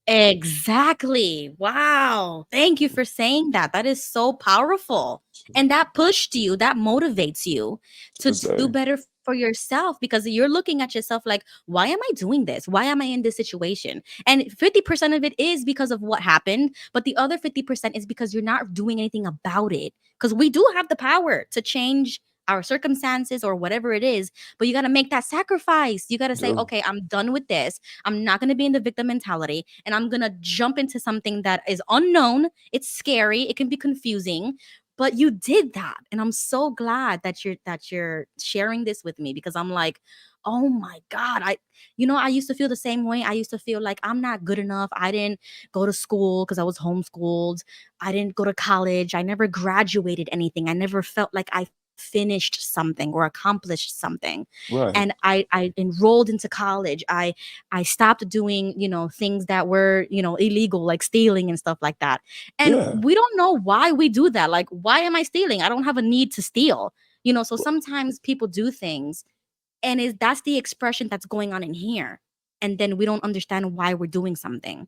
Exactly. Wow. Thank you for saying that. That is so powerful. And that pushed you, that motivates you to It's do better for yourself because you're looking at yourself like, why am I doing this? Why am I in this situation? And 50% of it is because of what happened, but the other 50% is because you're not doing anything about it. Because we do have the power to change our circumstances or whatever it is, but you got to make that sacrifice. You got to say, yeah, okay, I'm done with this. I'm not going to be in the victim mentality and I'm going to jump into something that is unknown. It's scary. It can be confusing, but you did that. And I'm so glad that you're sharing this with me because I'm like, "Oh my god, I used to feel the same way. I used to feel like I'm not good enough. I didn't go to school because I was homeschooled. I didn't go to college. I never graduated anything. I never felt like I finished something or accomplished something right. and I enrolled into college. I stopped doing, things that were, illegal, like stealing and stuff like that. And Yeah. we don't know why we do that. Like, why am I stealing? I don't have a need to steal. So sometimes people do things and that's the expression that's going on in here. And then we don't understand why we're doing something.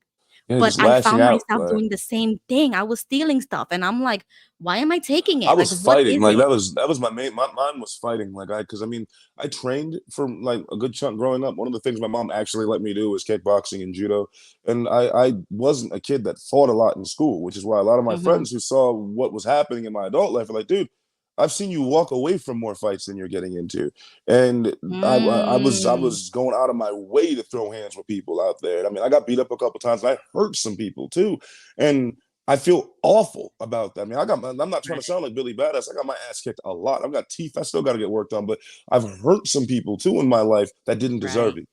Yeah, But just I lashing found out. myself doing the same thing. I was stealing stuff and I'm like, why am I taking I it? Like, was what fighting. is Like it? that was my main. My mine was fighting. Like because I mean, I trained for like a good chunk growing up. One of the things my mom actually let me do was kickboxing and judo, and I wasn't a kid that fought a lot in school, which is why a lot of my Hmm. friends who saw what was happening in my adult life are like, dude, I've seen you walk away from more fights than you're getting into, and I Mm, was going out of my way to throw hands with people out there. And I mean, I got beat up a couple times. And I hurt some people too, and I feel awful about that. I mean, I'm not trying to right. sound like Billy Badass. I got my ass kicked a lot. I've got teeth. I still got to get worked on, but I've hurt some people too in my life that didn't deserve Right. it.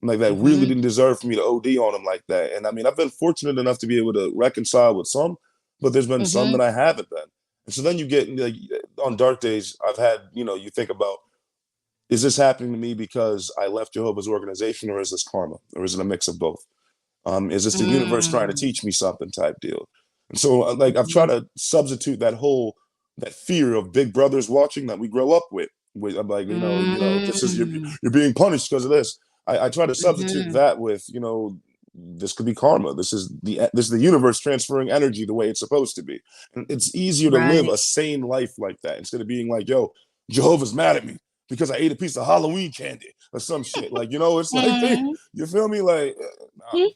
Like that really Mhm. didn't deserve for me to OD on them like that. And I mean, I've been fortunate enough to be able to reconcile with some, but there's been some Mhm. that I haven't been. And so then you get like on dark days, I've had, you think about, is this happening to me because I left Jehovah's organization, or is this karma? Or is it a mix of both? Is this the universe trying to Mm. teach me something type deal? And so, like, I've tried Mhm. to substitute that fear of big brothers watching that we grow up with. I'm like, this is Mm. you're being punished because of this. I try to substitute Mhm. that with, this could be karma. This is the universe transferring energy the way it's supposed to be. And it's easier to live Right. a sane life like that instead of being like, yo, Jehovah's mad at me because I ate a piece of Halloween candy or some shit. Like, it's like Mm. you feel me? Like, nah.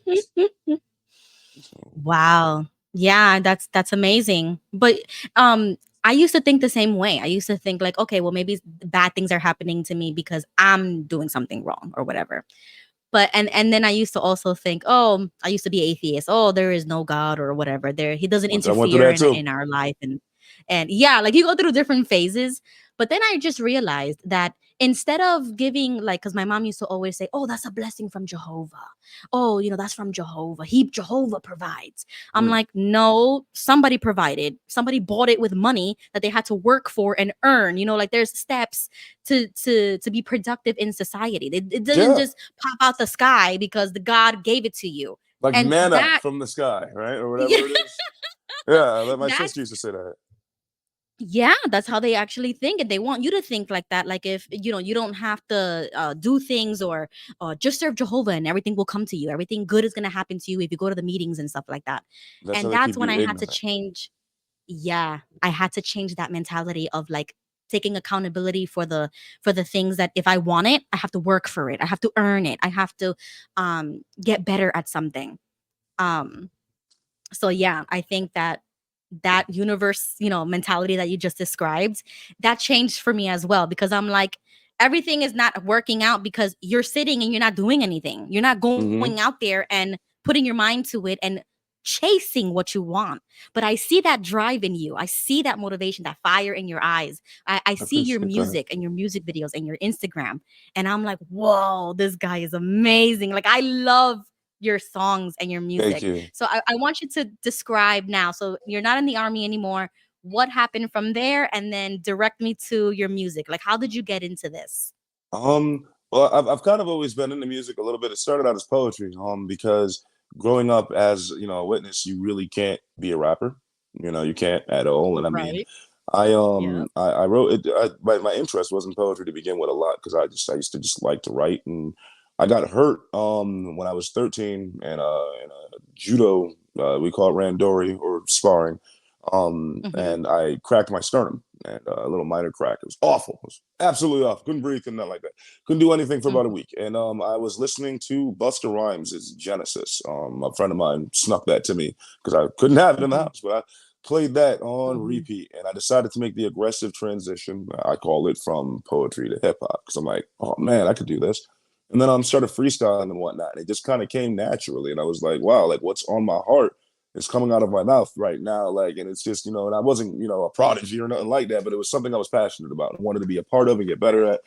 So, Wow. Yeah, that's amazing. But um I used to think the same way. I used to think like, okay, well maybe bad things are happening to me because I'm doing something wrong or whatever. But and then I used to also think, oh, I used to be atheist. Oh, there is no God or whatever. He doesn't I went through interfere that in too. our life and yeah, like you go through different phases. But then I just realized that instead of giving like cuz my mom used to always say, "Oh, that's a blessing from Jehovah. Oh, that's from Jehovah. Jehovah provides." I'm Mm. like, "No, somebody provided. Somebody bought it with money that they had to work for and earn. Like there's steps to be productive in society. It doesn't Yeah, just pop out the sky because the God gave it to you. like And manna that from the sky, right, or yeah, whatever it is. Yeah, my that's sister used to say that. yeah, that's how they actually think, and they want you to think like that. Like if you don't have to do things or just serve Jehovah, and everything will come to you. Everything good is gonna happen to you if you go to the meetings and stuff like that. That's how And they that's keep when you I had to ignorant. change. Yeah, I had to change that mentality of like taking accountability for the things that if I want it, I have to work for it. I have to earn it. I have to get better at something. Um so yeah, I think that universe, mentality that you just described, that changed for me as well because I'm like everything is not working out because you're sitting and you're not doing anything. You're not Hmm. going out there and putting your mind to it and chasing what you want. But I see that drive in you. I see that motivation, that fire in your eyes. I I see your appreciate that. music and your music videos and your Instagram. And I'm like, whoa, this guy is amazing. Like I love your songs and your Thank music. you. So I want you to describe now. So you're not in the army anymore. What happened from there? And then direct me to your music. Like, how did you get into this? Well, I've kind of always been into music a little bit. It started out as poetry, because growing up as a witness, you really can't be a rapper. You can't at all. And I mean, Right. I Yeah. I wrote it. My interest was in poetry to begin with a lot because I used to just like to write, and I got hurt when I was 13 in a judo, we call it randori or sparring. Hmm. And I cracked my sternum and a little minor crack. It was awful. It was absolutely awful. Couldn't breathe, couldn't nothing like that. Couldn't do anything for about a Hmm. week. And I was listening to Busta Rhymes' Genesis. A friend of mine snuck that to me because I couldn't have it in the Hmm. house, but I played that on Hmm. repeat. And I decided to make the aggressive transition. I call it from poetry to hip hop because I'm like, oh man, I could do this. And then I started freestyling and whatnot. And it just kind of came naturally. And I was like, wow, like what's on my heart is coming out of my mouth right now. Like, and it's just, and I wasn't, a prodigy or nothing like that, but it was something I was passionate about and wanted to be a part of and get better at.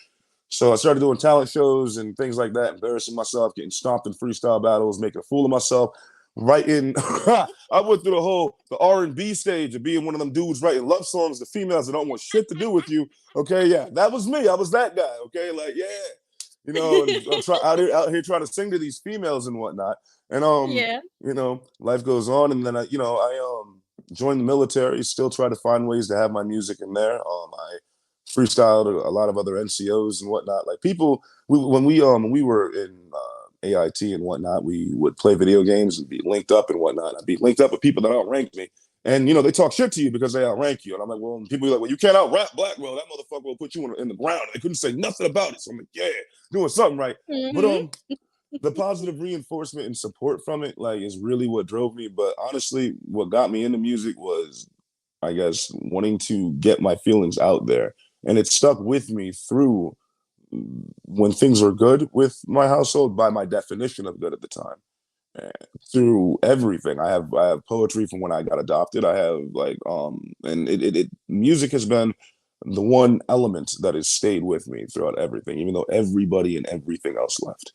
So I started doing talent shows and things like that, embarrassing myself, getting stomped in freestyle battles, making a fool of myself. Writing, I went through the R&B stage of being one of them dudes writing love songs to females that don't want shit to do with you. Okay, yeah, that was me. I was that guy. Okay, like yeah, and I'm out here trying to sing to these females and whatnot. And Yeah. life goes on, and then I joined the military. Still try to find ways to have my music in there. I freestyled a lot of other NCOs and whatnot. Like people, when we were in AIT and whatnot, we would play video games and be linked up and whatnot. I'd be linked up with people that outrank me. And they talk shit to you because they outrank you. And I'm like, well, people be like, well, you can't outrank Blackwell. That motherfucker will put you in the ground. And they couldn't say nothing about it. So I'm like, yeah, doing something right. But Hmm. the positive reinforcement and support from it, like, is really what drove me. But honestly, what got me into music was, I guess, wanting to get my feelings out there. And it stuck with me through when things were good with my household by my definition of good at the time. And through everything, I have poetry from when I got adopted. I have like and it music has been the one element that has stayed with me throughout everything, even though everybody and everything else left.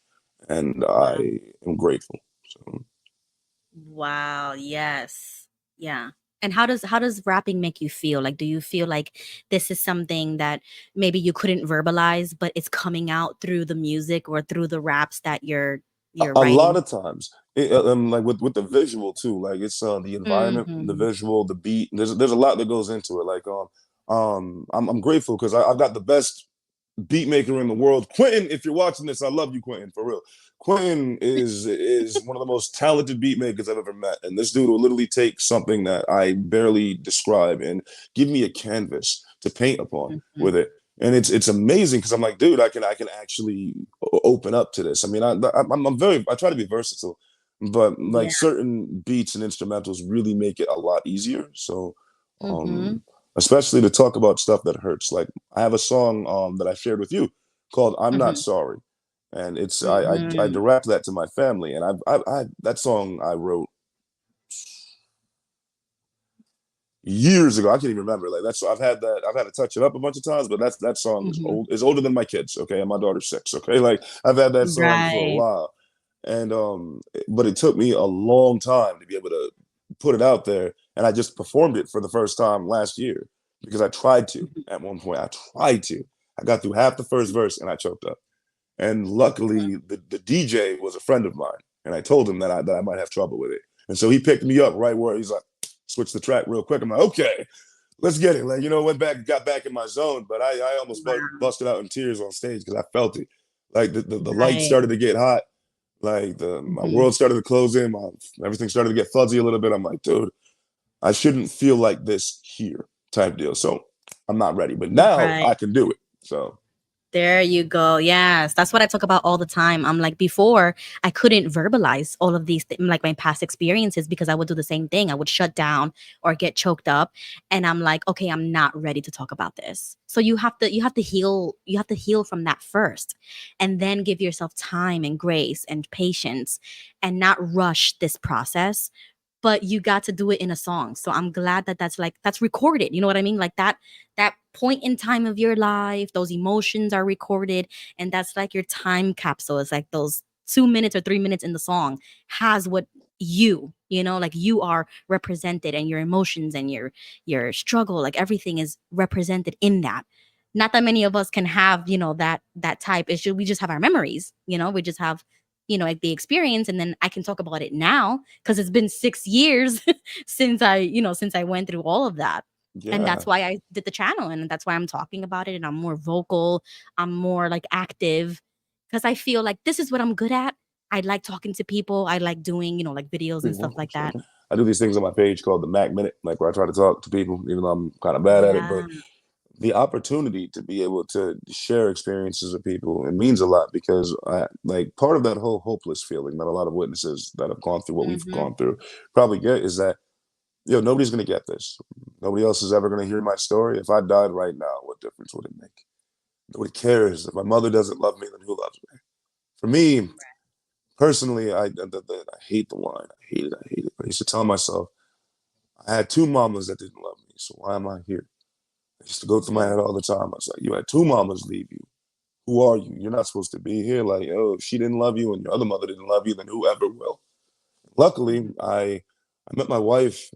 And Wow. I am grateful. So Wow. Yes. Yeah. And how does rapping make you feel? Like, do you feel like this is something that maybe you couldn't verbalize, but it's coming out through the music or through the raps that you're a lot writing? of times, like with the visual too, like it's the environment, the Hmm. visual, the beat. There's a lot that goes into it. Like I'm grateful because I've got the best beat maker in the world. Quentin, if you're watching this, I love you, Quentin, for real. Quentin is one of the most talented beat makers I've ever met. And this dude will literally take something that I barely describe and give me a canvas to paint upon Hmm. with it. And it's amazing because I'm like, dude, I can actually open up to this. I mean, I try to be versatile, but like Yeah. certain beats and instrumentals really make it a lot easier. So Hmm. um especially to talk about stuff that hurts. Like I have a song that I shared with you called "I'm Not Hmm. Sorry," and it's I Hmm. direct that to my family, and I that song I wrote years ago. I can't even remember. Like that's I've had to touch it up a bunch of times, but that song is Hmm. old. Is older than my kids. Okay, and my daughter's 6. Okay, like I've had that song for a Right. while, and but it took me a long time to be able to put it out there, and I just performed it for the first time last year because I tried to Mhm. at one point. I tried to. I got through half the first verse and I choked up. And luckily, the DJ was a friend of mine, and I told him that I might have trouble with it, and so he picked me up right where he's like, switch the track real quick. I'm like, okay, let's get it. Like, went back, got back in my zone, but I almost Wow. busted out in tears on stage because I felt it. Like the light Right. started to get hot. Like my Hmm. world started to close in. Everything started to get fuzzy a little bit. I'm like, dude, I shouldn't feel like this here, type deal. So I'm not ready, but now Right. I can do it. So There you go. Yes, that's what I talk about all the time. I'm like, before I couldn't verbalize all of these, like my past experiences, because I would do the same thing. I would shut down or get choked up, and I'm like, okay, I'm not ready to talk about this. So you have to heal. You have to heal from that first, and then give yourself time and grace and patience, and not rush this process, but you got to do it in a song. So I'm glad that that's recorded. You know what I mean? Like that point in time of your life, those emotions are recorded, and that's like your time capsule. It's like those 2 minutes or 3 minutes in the song has what like you are represented, and your emotions and your struggle, like everything is represented in that. Not that many of us can have, that type. We just have our memories, we just have, like the experience, and then I can talk about it now because it's been 6 years since I went through all of that. And yeah, that's why I did the channel, and that's why I'm talking about it, and I'm more vocal, I'm more like active, because I feel like this is what I'm good at. I like talking to people. I like doing, like videos and stuff like that. I do these things on my page called the Mac Minute, like where I try to talk to people, even though I'm kind of bad at it. Yeah. But the opportunity to be able to share experiences with people, it means a lot, because like part of that whole hopeless feeling that a lot of witnesses that have gone through what we've Mm-hmm. gone through probably get is that, nobody's going to get this. Nobody else is ever going to hear my story. If I died right now, what difference would it make? Nobody cares. If my mother doesn't love me, then who loves me? For me, personally, I hate the line. I hate it. I hate it. But I used to tell myself, I had two mamas that didn't love me, so why am I here? I used to go through my head all the time. I was like, you had two mamas leave you. Who are you? You're not supposed to be here. Like, oh, if she didn't love you and your other mother didn't love you, then whoever will. Luckily, I met my wife,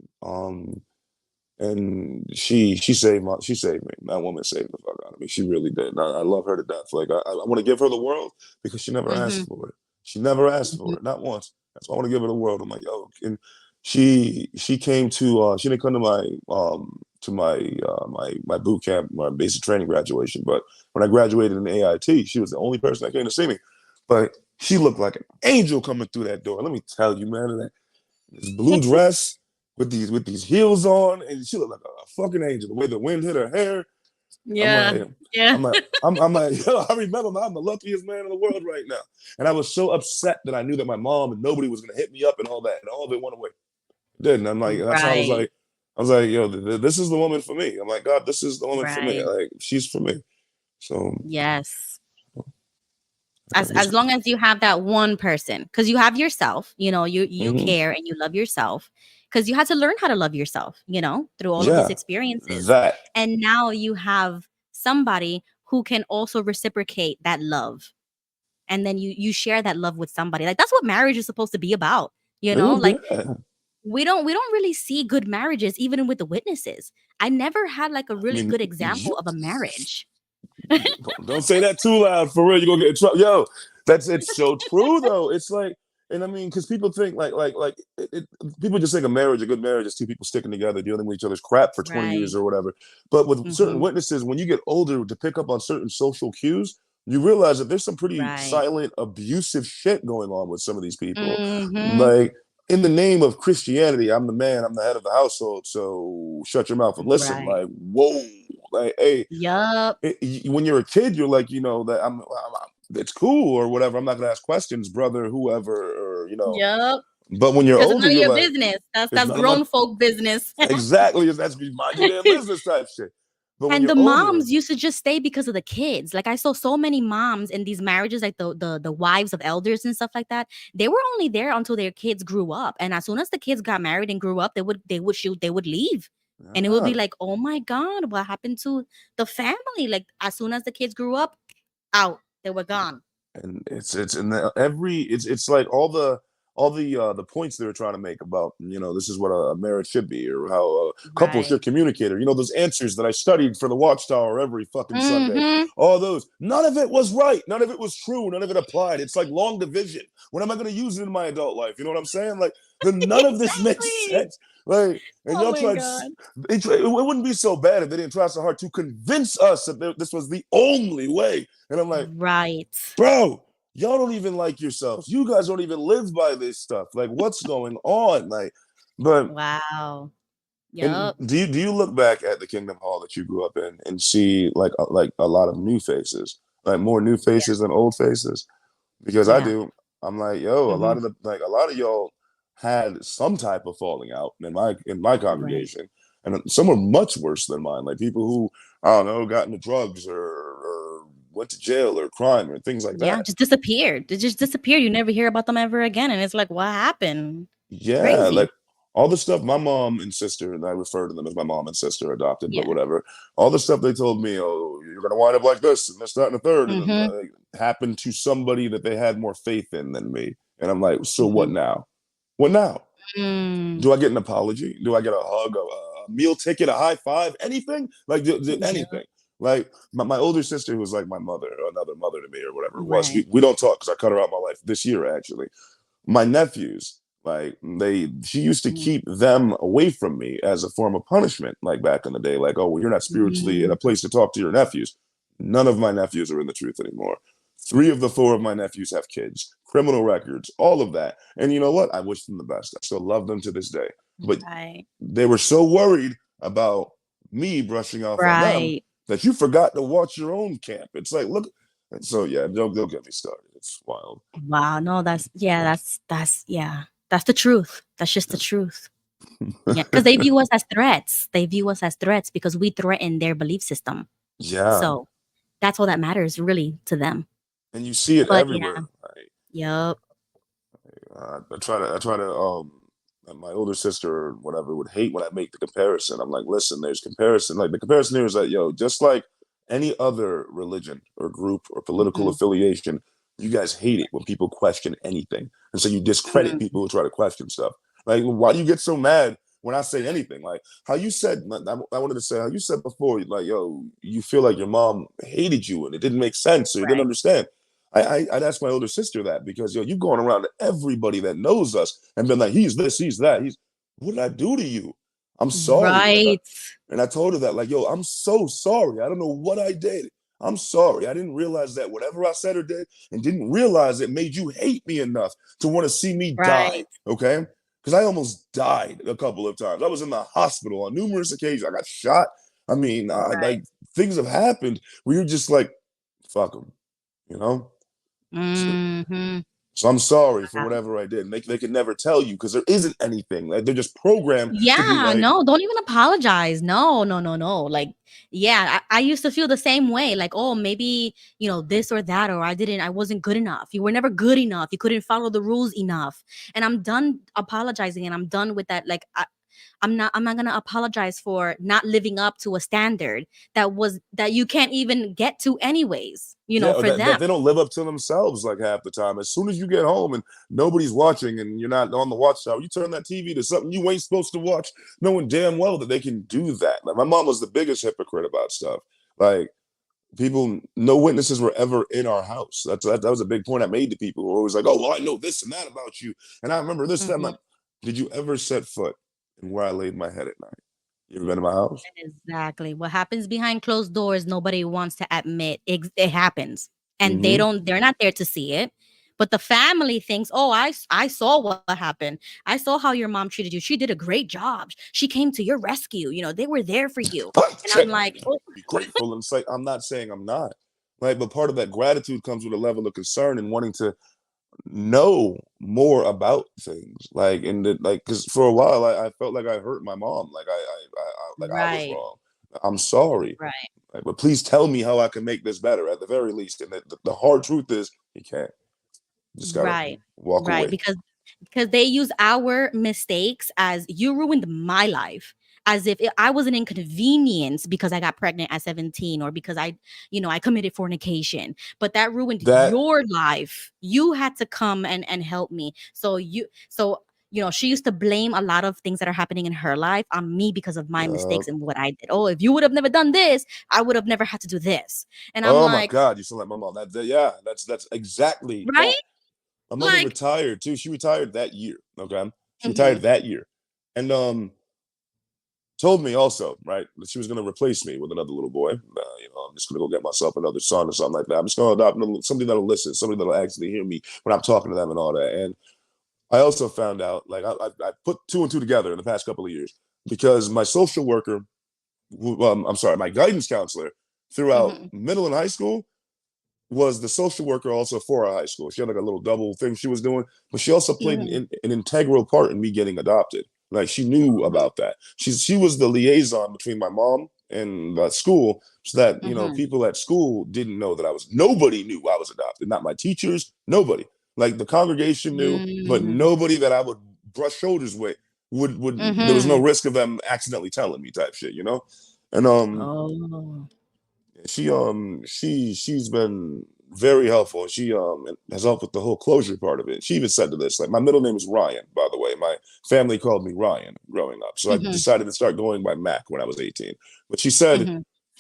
and she saved me. That woman saved the fuck out of me. She really did. And I love her to death. Like, I want to give her the world because she never Mm-hmm. asked for it. She never asked for it, not once. That's why I want to give her the world. I'm like, yo, and she came to she didn't come to my boot camp, my basic training graduation. But when I graduated in AIT, she was the only person that came to see me. But she looked like an angel coming through that door. Let me tell you, man, this blue dress with these heels on, and she looked like a fucking angel. The way the wind hit her hair, I'm Yeah. like, Yeah. I'm like, yo, I remember I'm the luckiest man in the world right now. And I was so upset that I knew that my mom and nobody was gonna hit me up and all that, and all of it went away. It didn't. I'm like, that's how Right. I was like, yo, this is the woman for me. I'm like, God, this is the woman for me. Right. Like, she's for me. So Yes. I'm just, As long as you have that one person, because you have yourself, you mhm. care and you love yourself, because you had to learn how to love yourself, through all of these Yeah, experiences. that. And now you have somebody who can also reciprocate that love. And then you share that love with somebody. Like, that's what marriage is supposed to be about. Like, Yeah. we don't really see good marriages even with the witnesses. I never had like a I really mean, good example of a marriage. don't say that too loud, for real. You're gonna get in trouble. Yo, it's so true though. It's like, and I mean, because people think people just think a marriage, a good marriage, is two people sticking together, dealing with each other's crap for 20 Right. years or whatever. But with certain Mm-hmm. witnesses, when you get older, to pick up on certain social cues, you realize that there's some pretty Right. silent, abusive shit going on with some of these people. Mm-hmm. Like, in the name of Christianity, I'm the man, I'm the head of the household, so shut your mouth and listen. Right. Like, whoa, like, hey, Yup. when you're a kid, you're like, that it's cool or whatever. I'm not gonna ask questions, brother, whoever, or Yup. But when you're Because it's older, none of you're your like, business. it's That's none of my grown folk business. exactly. That's mind your damn business type shit. But when And you're the older, moms used to just stay because of the kids. Like, I saw so many moms in these marriages, like the wives of elders and stuff like that. They were only there until their kids grew up. And as soon as the kids got married and grew up, they would leave. And it would be ah, like, oh my God, what happened to the family? Like, as soon as the kids grew up, out. They were gone. and it's in every it's like all the points they were trying to make about this is what a marriage should be, or how couples Right. should communicate, or those answers that I studied for the Watchtower every fucking Sunday. Mm-hmm. All those, none of it was right, none of it was true, none of it applied. It's like long division. When am I going to use it in my adult life? You know what I'm saying? Like, none of this makes Exactly. sense. Like, and Oh y'all my tried. God. It wouldn't be so bad if they didn't try so hard to convince us that this was the only way. And I'm like, Right. bro, y'all don't even like yourselves. You guys don't even live by this stuff. Like, what's going on? Like, but Wow. and Yup. do you look back at the Kingdom Hall that you grew up in and see like a lot of new faces, like more new Yeah. faces than old faces? Because I Yeah. do. I'm like, yo, Mm-hmm. a lot of y'all had some type of falling out in my Right. congregation, and some were much worse than mine. Like people who, I don't know, got into drugs or went to jail or crime or things like Yeah, that. just disappeared. They just disappeared. You never hear about them ever again. And it's like, what happened? Yeah, Crazy. like all the stuff my mom and sister, and I refer to them as my mom and sister adopted, but Yeah. whatever. All the stuff they told me, oh, you're gonna wind up like this and this, that, and the third, and then Mm-hmm. happened to somebody that they had more faith in than me. And I'm like, so what Mm-hmm. now? What now? Mm. Do I get an apology? Do I get a hug, a meal ticket, a high five, anything? Like, Yeah. anything. Like, my older sister, who's like my mother, another mother to me, or whatever it was. Right. We don't talk because I cut her out of my life this year, actually. My nephews, like, she used to keep them away from me as a form of punishment, like back in the day. Like, oh, well, you're not spiritually in Mm-hmm. a place to talk to your nephews. None of my nephews are in the truth anymore. 3 of the 4 of my nephews have kids, criminal records, all of that. And you know what? I wish them the best. I still love them to this day. But Right. they were so worried about me brushing off on them Right. that you forgot to watch your own camp. It's like, look. And so, yeah, don't get me started. It's wild. Wow. No, that's the truth. That's just the truth. Yeah, because they view us as threats. They view us as threats because we threaten their belief system. Yeah. So that's all that matters really to them. And you see it But yeah, everywhere. Like, yep. I try to my older sister or whatever would hate when I make the comparison. I'm like, listen, there's comparison. Like the comparison here is that, yo, just like any other religion or group or political Hmm. affiliation, you guys hate it when people question anything. And so you discredit Hmm. people who try to question stuff. Like, why do you get so mad when I say anything? Like how you said, I wanted to say how you said before, like, yo, you feel like your mom hated you and it didn't make sense or you didn't Right. understand. I'd ask my older sister that because yo, you've gone around to everybody that knows us and been like, he's this, he's that. He's what did I do to you? I'm sorry. Right. And I told her that, like, yo, I'm so sorry. I don't know what I did. I'm sorry. I didn't realize that whatever I said or did and didn't realize it made you hate me enough to want to see me die. Right. Okay. Because I almost died a couple of times. I was in the hospital on numerous occasions. I got shot. I mean, Right. like things have happened where you're just like, fuck them, you know? So, Hmm. so I'm sorry for whatever I did. And they could never tell you because there isn't anything. Like they're just programmed to be Yeah, like, no, don't even apologize. No, no, no, no. Like, yeah, I used to feel the same way. Like, oh, maybe, this or that, or I wasn't good enough. You were never good enough. You couldn't follow the rules enough. And I'm done apologizing and I'm done with that. Like, I'm not gonna apologize for not living up to a standard that you can't even get to anyways, yeah, or for that them. they don't live up to themselves like half the time. As soon as you get home and nobody's watching and you're not on the watchtower, you turn that TV to something you ain't supposed to watch, knowing damn well that they can do that. Like my mom was the biggest hypocrite about stuff. Like people, no witnesses were ever in our house. That was a big point I made to people who were always like, "Oh, well, I know this and that about you, and I remember this, that." I'm Mhm. like, did you ever set foot in where I laid my head at night? You ever been to my house? Exactly. What happens behind closed doors, nobody wants to admit. It happens. And Mm-hmm. they're not there to see it. But the family thinks, oh, I saw what happened. I saw how your mom treated you. She did a great job. She came to your rescue. They were there for you. And I'm like, oh, Be grateful, and it's like I'm not saying I'm not, right? But part of that gratitude comes with a level of concern and wanting to know more about things. Like, because for a while I felt like I hurt my mom. Like like I was right, wrong. I'm sorry, right, like, but please tell me how I can make this better at the very least. And the hard truth is, you can't. You just gotta right, walk right. away. Because they use our mistakes as you ruined my life, as if I was an inconvenience because I got pregnant at 17 or because I committed fornication, but that ruined That your life. You had to come and help me. She used to blame a lot of things that are happening in her life on me because of my uh, mistakes and what I did. Oh, if you would have never done this, I would have never had to do this. And I'm oh my like, God, you sound like my mom. Yeah, that's exactly that. right? My mother Like, retired too. She retired that year. Okay, she retired mhm, that year, and told me also, right, that she was going to replace me with another little boy. I'm just going to go get myself another son or something like that. I'm just going to adopt somebody that'll listen, somebody that'll actually hear me when I'm talking to them and all that. And I also found out, like, I put 2 and 2 together in the past couple of years because my social worker, I'm sorry, my guidance counselor throughout mhm, middle and high school was the social worker also for our high school. She had like a little double thing she was doing, but she also played mhm, an integral part in me getting adopted. Like she knew mhm, about that. She was the liaison between my mom and the school, so that mhm, people at school didn't know that I was. Nobody knew I was adopted. Not my teachers. Nobody. Like the congregation knew, but mm, nobody that I would brush shoulders with would. There was no mhm. risk of them accidentally telling me type shit, And Oh. she's been very helpful. She has helped with the whole closure part of it. She even said to this, like, my middle name is Ryan, by the way. My family called me Ryan growing up. So I Mhm, decided to start going by Mac when I was 18. But she said,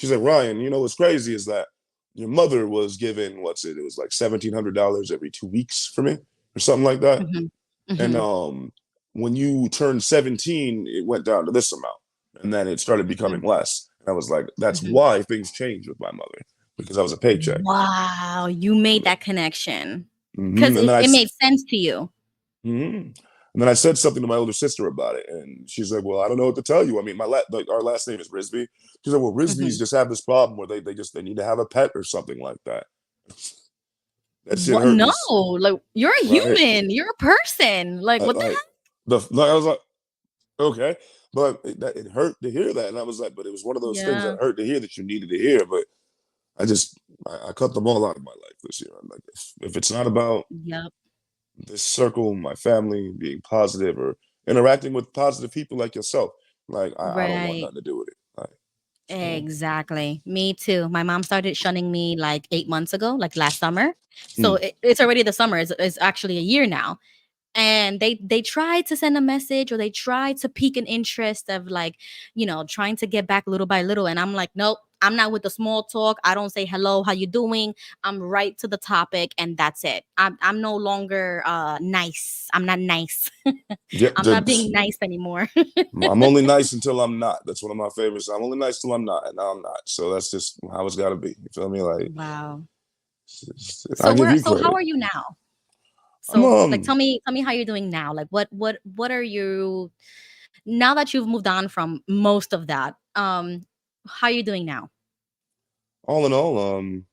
Ryan, what's crazy is that your mother was given, it was like $1,700 every 2 weeks for me or something like that. mhm, And mhm, when you turned 17, it went down to this amount. And then it started mhm, becoming less. And I was like, that's mhm. why things changed with my mother. because I was a paycheck. Wow, you made that connection because And then it made sense to you. and then I said something to my older sister about it, and she's like, "Well, I don't know what to tell you. I mean, our last name is Risby." She's like, "Well, Risby's Mhm. just have this problem where they need to have a pet or something like that." That shit What? hurt me, No, like you're a right? human. You're a person. Like what the Like I was like, okay, but it hurt to hear that, and I was like, but it was one of those things Yeah. that hurt to hear that you needed to hear. But I just I cut them all out of my life this year. I'm like, if it's not about Yep. this circle, my family, being positive or interacting with positive people like yourself, like I don't want Right. nothing to do with it. Like, so, Exactly. Me too. My mom started shunning me like 8 months ago, like last summer. So mm, it's already the summer. It's actually a year now. And they tried to send a message, or they tried to pique an interest of like, trying to get back little by little. And I'm like, nope, I'm not with the small talk. I don't say hello, how you doing? I'm right to the topic, and that's it. I'm no longer nice. I'm not nice. yeah, I'm not being nice anymore. I'm only nice until I'm not. That's one of my favorites. I'm only nice till I'm not, and now I'm not. So that's just how it's got to be. You feel me? Like, Wow. I give you So how credit. are you now? I'm So like tell me how you're doing now. Like what are you, now that you've moved on from most of that? How are you doing now? all in all, I'm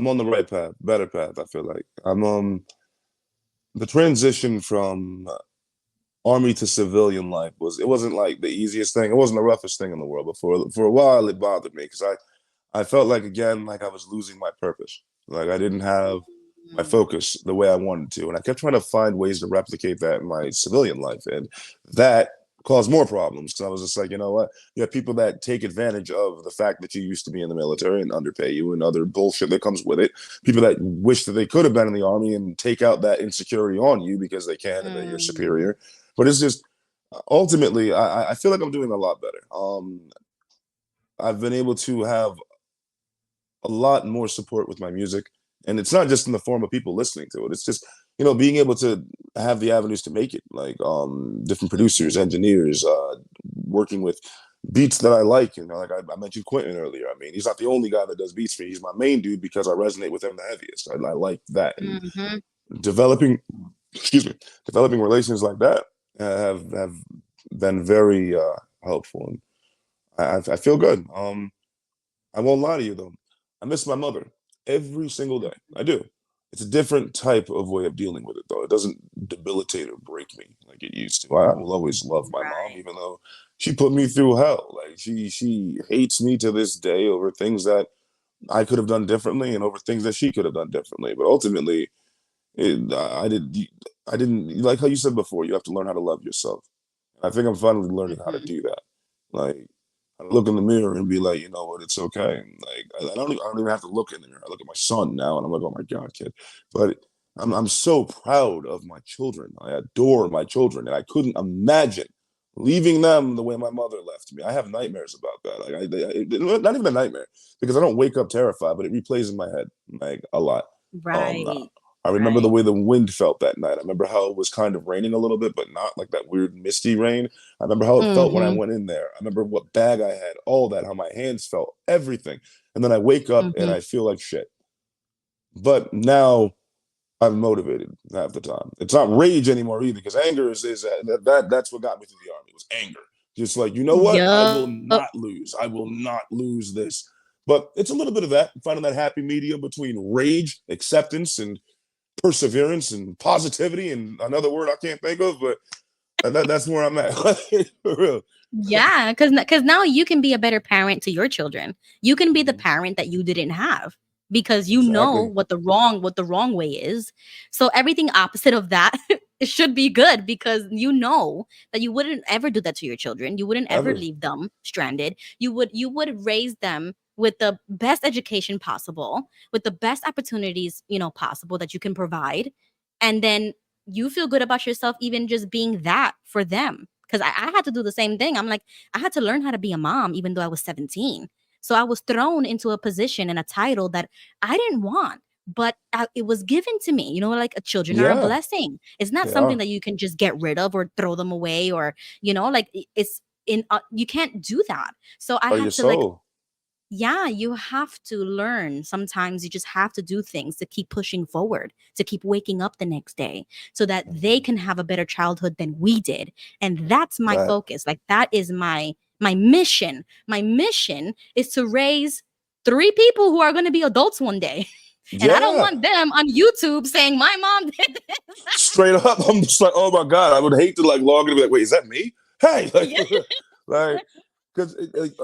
on the right path, better path. I feel like I'm the transition from army to civilian life wasn't like the easiest thing. It wasn't the roughest thing in the world, but for a while it bothered me because I felt like again like I was losing my purpose. Like I didn't have my Mm, focus the way I wanted to, and I kept trying to find ways to replicate that in my civilian life, and that caused more problems because I was just like, you know what? You have people that take advantage of the fact that you used to be in the military and underpay you and other bullshit that comes with it. People that wish that they could have been in the army and take out that insecurity on you because they can and they're your mm, superior. But it's just ultimately, I feel like I'm doing a lot better. I've been able to have a lot more support with my music, and it's not just in the form of people listening to it. It's just being able to have the avenues to make it, like different producers, mhm, engineers, working with beats that I like. Like I mentioned Quentin earlier. I mean, he's not the only guy that does beats for me. He's my main dude because I resonate with him the heaviest. I like that, and mhm, developing, excuse me, developing relations like that have been very helpful, and I feel good. I won't lie to you though. I miss my mother every single day. I do. It's a different type of way of dealing with it though. It doesn't debilitate or break me like it used to. I will always love my mom, right. even though she put me through hell. Like she hates me to this day over things that I could have done differently and over things that she could have done differently. But ultimately, I didn't like how you said before. You have to learn how to love yourself. I think I'm finally learning how to Mhm, do that. Like, I look in the mirror and be like, you know what, it's okay. Like, I don't even have to look in the mirror. I look at my son now, and I'm like, oh my god, kid. But I'm so proud of my children. I adore my children, and I couldn't imagine leaving them the way my mother left me. I have nightmares about that. Like, not even a nightmare because I don't wake up terrified, but it replays in my head like a lot. Um, right. I remember the Right. way the wind felt that night. I remember how it was kind of raining a little bit, but not like that weird misty rain. I remember how it felt when I Mhm, went in there. I remember what bag I had, all that, how my hands felt, everything. And then I wake up and mhm, I feel like shit. But now I'm motivated half the time. It's not rage anymore either, because anger that's what got me through the army was anger. Just like, you know what? I will yup. not lose. I will not lose this. But it's a little bit of that, finding that happy medium between rage, acceptance, and perseverance and positivity and another word I can't think of, but that's where I'm at. For real. Yeah, because now you can be a better parent to your children. You can be the Mhm. parent that you didn't have because you know Exactly. what the wrong way is. So everything opposite of that it should be good because you know that you wouldn't ever do that to your children. You wouldn't ever Ever. leave them stranded. You would raise them with the best education possible, with the best opportunities, possible that you can provide. And then you feel good about yourself even just being that for them. Because I had to do the same thing. I'm like, I had to learn how to be a mom even though I was 17. So I was thrown into a position and a title that I didn't want, but it was given to me. Like children are a Yeah, blessing. It's not they something are. that you can just get rid of or throw them away or, like it's in, you can't do that. So I Part of your had to like soul. yeah, you have to learn. Sometimes you just have to do things to keep pushing forward, to keep waking up the next day so that they Mhm. can have a better childhood than we did. And that's my That focus. Like that is my mission. My mission is to raise three people who are going to be adults one day. And I don't yeah. want them on YouTube saying my mom did this. Straight up, I'm just like, oh my god, I would hate to like log in and be like, wait, is that me? Hey, like, Yeah. like, because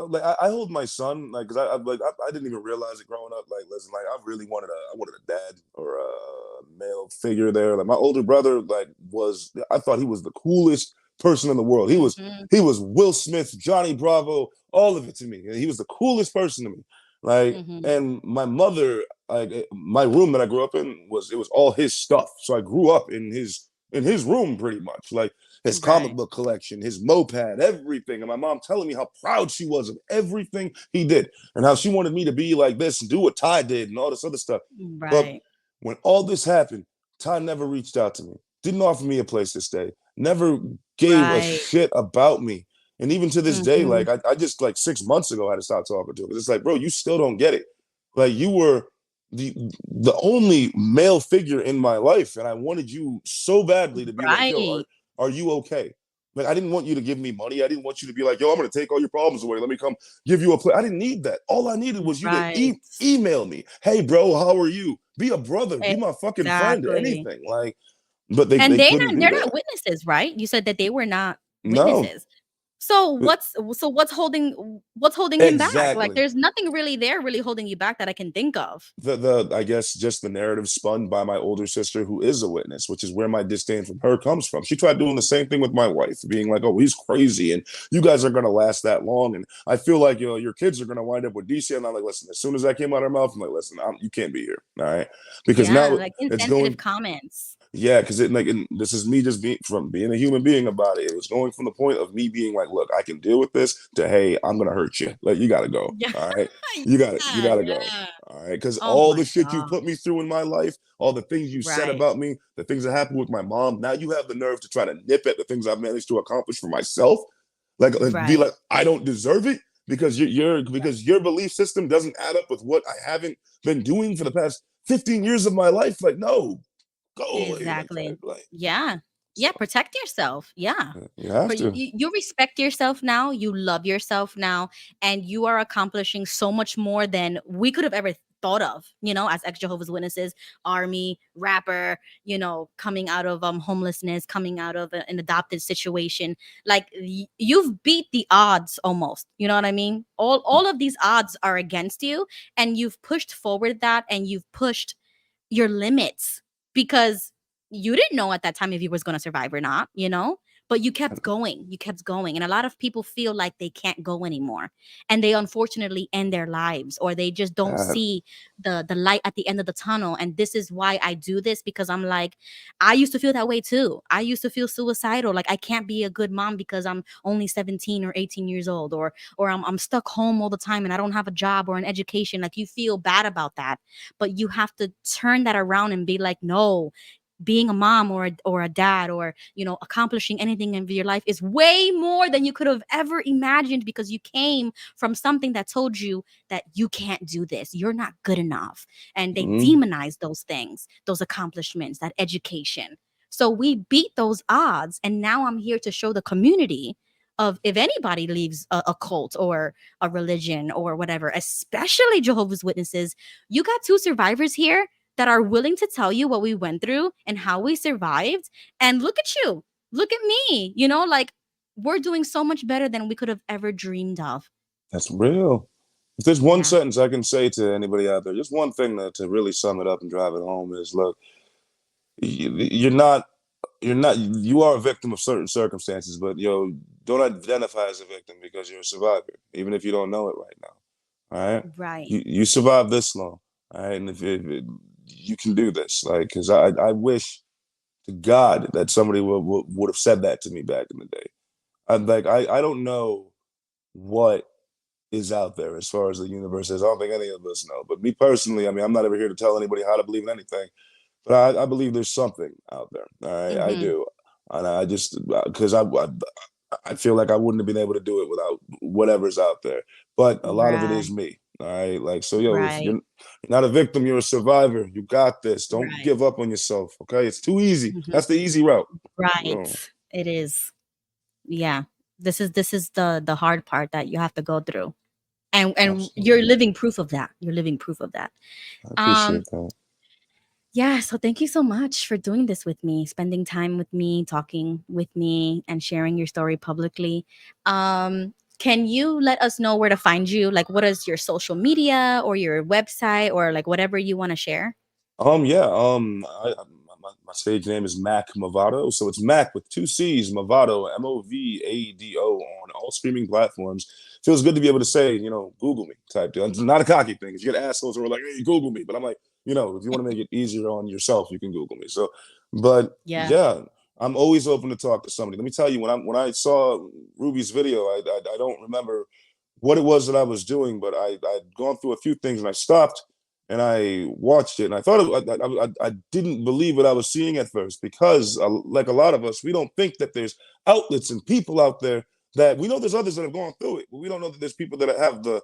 like I hold my son like, because I didn't even realize it growing up. Like, listen, like I wanted a dad or a male figure there. Like my older brother, like I thought he was the coolest person in the world. Hmm. He was Will Smith, Johnny Bravo, all of it to me. He was the coolest person to me. Like, Hmm. and my mother, like my room that I grew up in it was all his stuff. So I grew up in his room pretty much, like his comic Right. book collection, his moped, everything. And my mom telling me how proud she was of everything he did and how she wanted me to be like this and do what Ty did and all this other stuff. But Right. when all this happened, Ty never reached out to me, didn't offer me a place to stay, never gave a Right. shit about me. And even to this day, Hmm. like I just like 6 months ago had to stop talking to him. It's like, bro, you still don't get it. Like you were the only male figure in my life, and I wanted you so badly to be like, yo, Right. are you okay? Like I didn't want you to give me money. I didn't want you to be like, yo, I'm gonna take all your problems away. Let me come give you a play. I didn't need that. All I needed was you to Right. email me. Hey, bro, how are you? Be a brother. Be my fucking friend. Exactly. Anything. Like, but And they couldn't do they're not that. witnesses, right? You said that they were not No, witnesses. So what's holding him back? Like exactly. there's nothing really there really holding you back that I can think of. The I guess just the narrative spun by my older sister who is a witness, which is where my disdain from her comes from. She tried doing the same thing with my wife, being like, "Oh, he's crazy, and you guys are gonna last that long." And I feel like your kids are gonna wind up with DC. And I'm like, listen, as soon as that came out of her mouth, I'm like, listen, you can't be here, all right? Because Yeah, now like it's insensitive going comments. yeah, because it like and this is me just being a human being about it. It was going from the point of me being like, look, I can deal with this to hey, I'm gonna hurt you. Like you gotta go. Yeah, All right. You yeah, gotta go. yeah. All right. Because Oh all my the shit you god. put me through in my life, all the things you said Right. about me, the things that happened with my mom, now you have the nerve to try to nip at the things I've managed to accomplish for myself. Like be Right. like, I don't deserve it because because your belief system doesn't add up with what I haven't been doing for the past 15 years of my life. Like, no, go away like that. Exactly. Like Yeah. so Yeah, protect yourself. Yeah. you have For to. you respect yourself now, you love yourself now, and you are accomplishing so much more than we could have ever thought of, as ex-Jehovah's Witnesses, army, rapper, coming out of homelessness, coming out of an adopted situation. Like you've beat the odds almost. You know what I mean? All of these odds are against you, and you've pushed forward that, and you've pushed your limits because you didn't know at that time if you was going to survive or not, but you kept going, and a lot of people feel like they can't go anymore, and they unfortunately end their lives, or they just don't Uh, see the light at the end of the tunnel. And this is why I do this, because I'm like, I used to feel that way too. I used to feel suicidal, like I can't be a good mom because I'm only 17 or 18 years old, or I'm stuck home all the time and I don't have a job or an education. Like you feel bad about that, but you have to turn that around and be like, no, being a mom or a dad, or accomplishing anything in your life is way more than you could have ever imagined, because you came from something that told you that you can't do this, you're not good enough, and they mhm. demonize those things, those accomplishments, that education. So we beat those odds, and now I'm here to show the community of, if anybody leaves a cult or a religion or whatever, especially Jehovah's Witnesses, you got two survivors here that are willing to tell you what we went through and how we survived. And look at you. Look at me. Like we're doing so much better than we could have ever dreamed of. That's real. If there's one Yeah. sentence I can say to anybody out there, just one thing to really sum it up and drive it home is look, you're not you are a victim of certain circumstances, but don't identify as a victim because you're a survivor, even if you don't know it right now. All right. Right. You survived this long. All right. And if you can do this, like, because I wish to God that somebody would have said that to me back in the day. I don't know what is out there as far as the universe is. I don't think any of us know. But me personally, I mean, I'm not ever here to tell anybody how to believe in anything, but I believe there's something out there. All right, I Mm-hmm. do, and I just because I feel like I wouldn't have been able to do it without whatever's out there. But a lot of it is Right. me. All right, like so, yo, if Right. you're not a victim, you're a survivor. You got this. Don't Right. give up on yourself. Okay, it's too easy. Mhm. That's the easy route. So, Right. It is. Yeah. This is the hard part that you have to go through. And you're absolutely, living proof of that. You're living proof of that. I Um appreciate that. yeah, so thank you so much for doing this with me, spending time with me, talking with me, and sharing your story publicly. Can you let us know where to find you? Like, what is your social media or your website or like whatever you want to share? Yeah, my stage name is Macc Movado, so it's Mac with two C's, Movado, Movado, on all streaming platforms. Feels good to be able to say, Google me type deal. It's not a cocky thing. You get assholes who are like, hey, Google me, but I'm like, if you want to make it easier on yourself, you can Google me. So, but Yeah. yeah, I'm always open to talk to somebody. Let me tell you, when I saw Ruby's video, I don't remember what it was that I was doing, but I'd gone through a few things and I stopped and I watched it and I thought I didn't believe what I was seeing at first because like a lot of us, we don't think that there's outlets and people out there that we know there's others that have gone through it, but we don't know that there's people that have the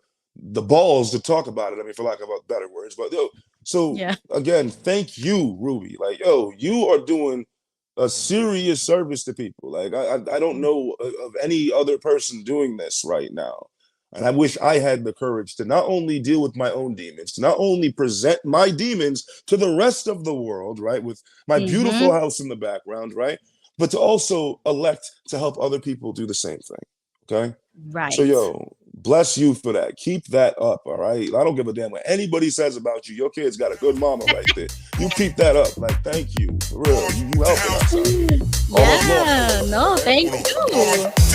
balls to talk about it. I mean, for lack of better words, but yo, so Yeah. again, thank you, Ruby. Like, yo, you are doing a serious service to people. Like, I don't know of any other person doing this right now. And I wish I had the courage to not only deal with my own demons, to not only present my demons to the rest of the world, right, with my beautiful Mm-hmm. house in the background, right, but to also elect to help other people do the same thing. Okay. So, Right. yo, bless you for that. Keep that up. All right. I don't give a damn what anybody says about you. Your kid's got a good mama right there. You keep that up. Like, thank you. For real. You helping us out. All those Yeah. law. No, thank you.